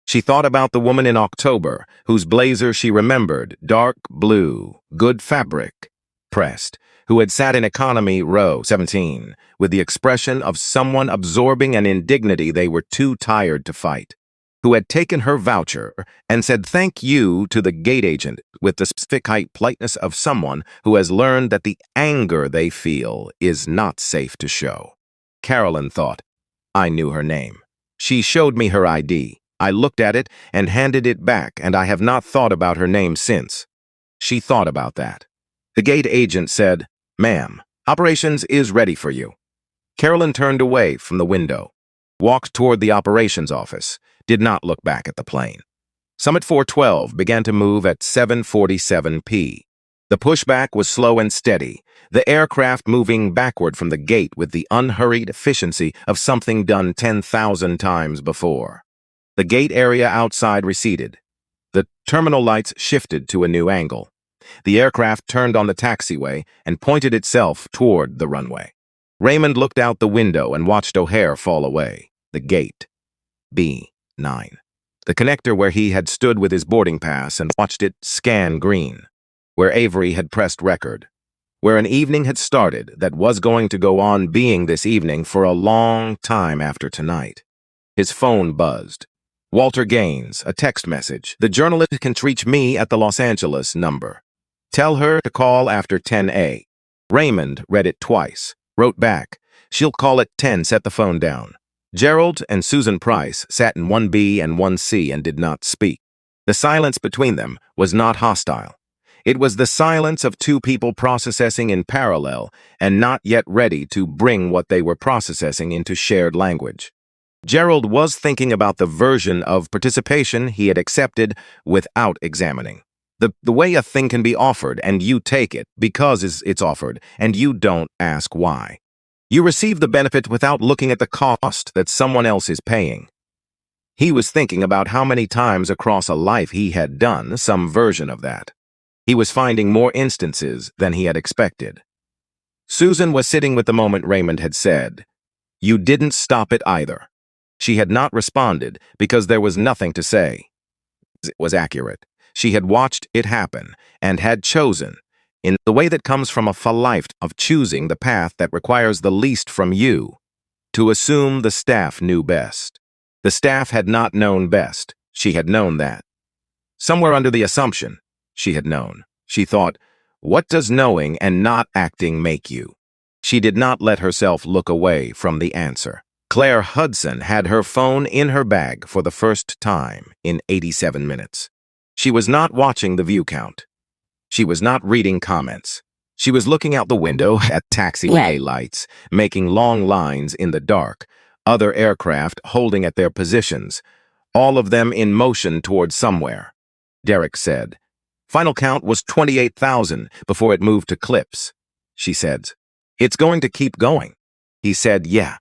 [SPEAKER 1] She thought about the woman in October, whose blazer she remembered, dark blue, good fabric, pressed, who had sat in economy row 17, with the expression of someone absorbing an indignity they were too tired to fight, who had taken her voucher and said thank you to the gate agent with the specific politeness of someone who has learned that the anger they feel is not safe to show. Carolyn thought, I knew her name. She showed me her ID. I looked at it and handed it back, and I have not thought about her name since. She thought about that. The gate agent said, Ma'am, operations is ready for you. Carolyn turned away from the window, walked toward the operations office, did not look back at the plane. Summit 412 began to move at 7:47 p. The pushback was slow and steady, the aircraft moving backward from the gate with the unhurried efficiency of something done 10,000 times before. The gate area outside receded. The terminal lights shifted to a new angle. The aircraft turned on the taxiway and pointed itself toward the runway. Raymond looked out the window and watched O'Hare fall away. The gate. B9. The connector where he had stood with his boarding pass and watched it scan green. Where Avery had pressed record. Where an evening had started that was going to go on being this evening for a long time after tonight. His phone buzzed. Walter Gaines, a text message. The journalist can reach me at the Los Angeles number. Tell her to call after 10 a. Raymond read it twice, wrote back. She'll call at 10, set the phone down. Gerald and Susan Price sat in 1B and 1C and did not speak. The silence between them was not hostile. It was the silence of two people processing in parallel and not yet ready to bring what they were processing into shared language. Gerald was thinking about the version of participation he had accepted without examining. The way a thing can be offered and you take it because it's offered and you don't ask why. You receive the benefit without looking at the cost that someone else is paying. He was thinking about how many times across a life he had done some version of that. He was finding more instances than he had expected. Susan was sitting with the moment Raymond had said, "You didn't stop it either." She had not responded because there was nothing to say. It was accurate. She had watched it happen and had chosen, in the way that comes from a life of choosing the path that requires the least from you, to assume the staff knew best. The staff had not known best. She had known that. Somewhere under the assumption, she had known. She thought, what does knowing and not acting make you? She did not let herself look away from the answer. Claire Hudson had her phone in her bag for the first time in 87 minutes. She was not watching the view count. She was not reading comments. She was looking out the window at taxiway lights, making long lines in the dark, other aircraft holding at their positions, all of them in motion toward somewhere. Derek said, "Final count was 28,000 before it moved to clips." She said, "It's going to keep going." He said, "Yeah."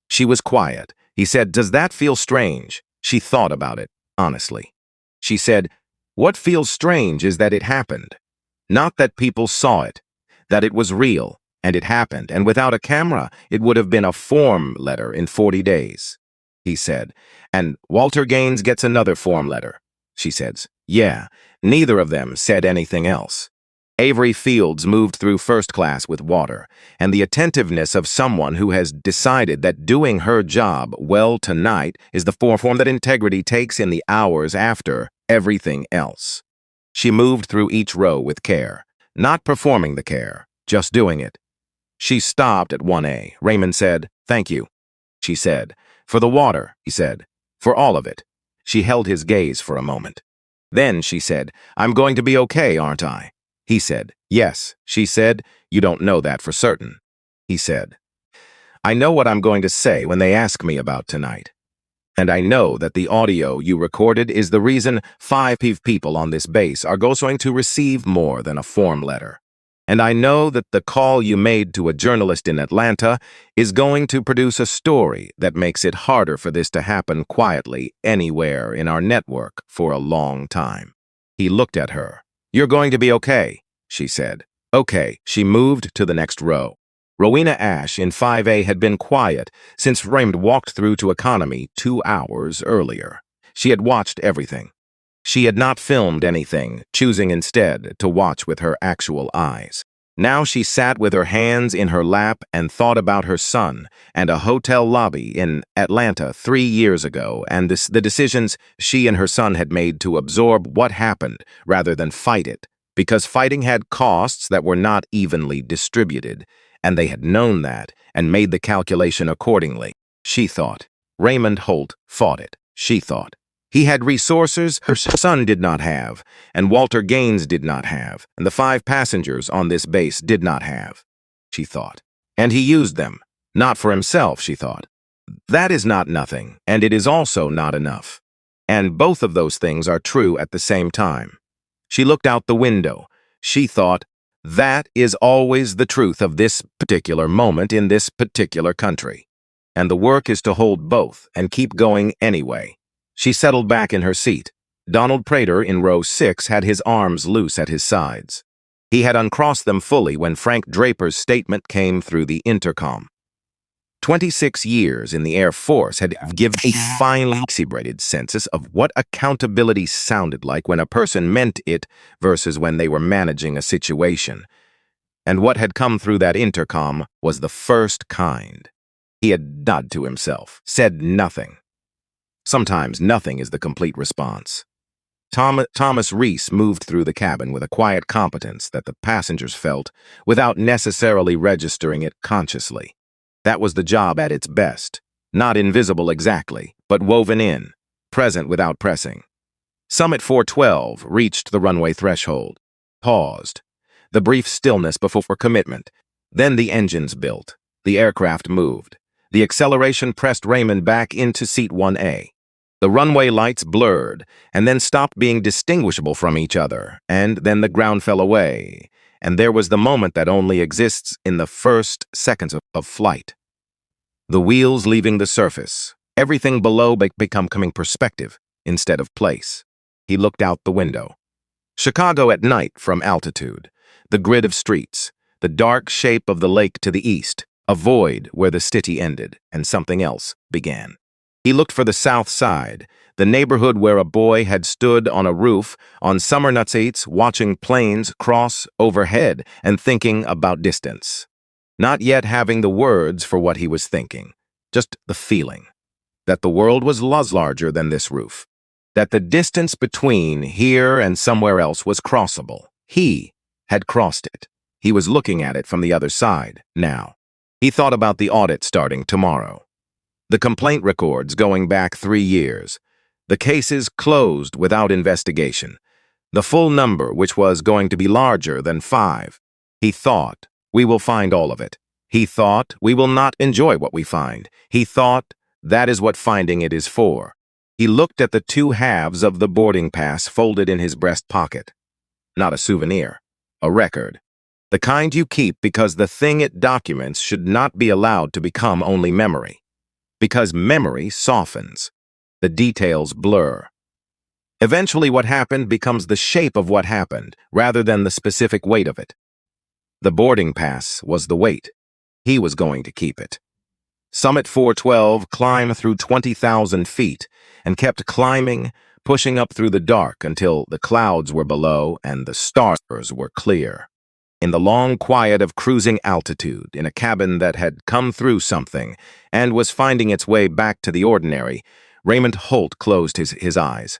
[SPEAKER 1] She was quiet. He said, "Does that feel strange?" She thought about it, honestly. She said, "What feels strange is that it happened. Not that people saw it, that it was real, and it happened, and without a camera, it would have been a form letter in 40 days." He said, "And Walter Gaines gets another form letter." She said, "Yeah." Neither of them said anything else. Avery Fields moved through first class with water, and the attentiveness of someone who has decided that doing her job well tonight is the form that integrity takes in the hours after everything else. She moved through each row with care, not performing the care, just doing it. She stopped at 1A. Raymond said, "Thank you." She said, "For the water," he said, "for all of it." She held his gaze for a moment. Then she said, "I'm going to be okay, aren't I?" He said, "Yes." She said, "You don't know that for certain." He said, "I know what I'm going to say when they ask me about tonight. And I know that the audio you recorded is the reason 5 people on this base are going to receive more than a form letter. And I know that the call you made to a journalist in Atlanta is going to produce a story that makes it harder for this to happen quietly anywhere in our network for a long time." He looked at her. "You're going to be okay," she said. "Okay." She moved to the next row. Rowena Ash in 5A had been quiet since Raymond walked through to economy 2 hours earlier. She had watched everything. She had not filmed anything, choosing instead to watch with her actual eyes. Now she sat with her hands in her lap and thought about her son and a hotel lobby in Atlanta 3 years ago and the decisions she and her son had made to absorb what happened rather than fight it, because fighting had costs that were not evenly distributed, and they had known that and made the calculation accordingly. She thought. Raymond Holt fought it, she thought. He had resources her son did not have, and Walter Gaines did not have, and the 5 passengers on this base did not have, she thought. And he used them, not for himself, she thought. That is not nothing, and it is also not enough. And both of those things are true at the same time. She looked out the window. She thought, That is always the truth of this particular moment in this particular country. And the work is to hold both and keep going anyway. She settled back in her seat. Donald Prater in row 6 had his arms loose at his sides. He had uncrossed them fully when Frank Draper's statement came through the intercom. 26 years in the Air Force had given a finely calibrated census of what accountability sounded like when a person meant it versus when they were managing a situation. And what had come through that intercom was the first kind. He had nodded to himself, said nothing. Sometimes nothing is the complete response. Thomas Reese moved through the cabin with a quiet competence that the passengers felt without necessarily registering it consciously. That was the job at its best, not invisible exactly, but woven in, present without pressing. Summit 412 reached the runway threshold, paused. The brief stillness before commitment. Then the engines built. The aircraft moved. The acceleration pressed Raymond back into seat 1A. The runway lights blurred, and then stopped being distinguishable from each other, and then the ground fell away, and there was the moment that only exists in the first seconds of flight. The wheels leaving the surface, everything below becoming perspective instead of place. He looked out the window. Chicago at night from altitude, the grid of streets, the dark shape of the lake to the east, a void where the city ended and something else began. He looked for the south side, the neighborhood where a boy had stood on a roof on summer nights watching planes cross overhead and thinking about distance. Not yet having the words for what he was thinking, just the feeling that the world was larger than this roof, that the distance between here and somewhere else was crossable. He had crossed it. He was looking at it from the other side now. He thought about the audit starting tomorrow. The complaint records going back 3 years. The cases closed without investigation. The full number, which was going to be larger than 5. He thought, we will find all of it. He thought, we will not enjoy what we find. He thought, that is what finding it is for. He looked at the 2 halves of the boarding pass folded in his breast pocket. Not a souvenir, a record. The kind you keep because the thing it documents should not be allowed to become only memory. Because memory softens. The details blur. Eventually what happened becomes the shape of what happened, rather than the specific weight of it. The boarding pass was the weight. He was going to keep it. Summit 412 climbed through 20,000 feet and kept climbing, pushing up through the dark until the clouds were below and the stars were clear. In the long quiet of cruising altitude, in a cabin that had come through something and was finding its way back to the ordinary, Raymond Holt closed his eyes.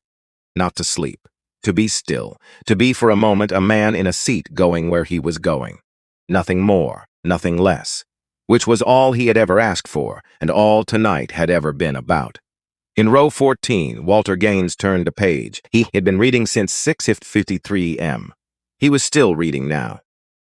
[SPEAKER 1] Not to sleep, to be still, to be for a moment a man in a seat going where he was going. Nothing more, nothing less, which was all he had ever asked for and all tonight had ever been about. In row 14, Walter Gaines turned a page. He had been reading since 6:53 a.m. He was still reading now.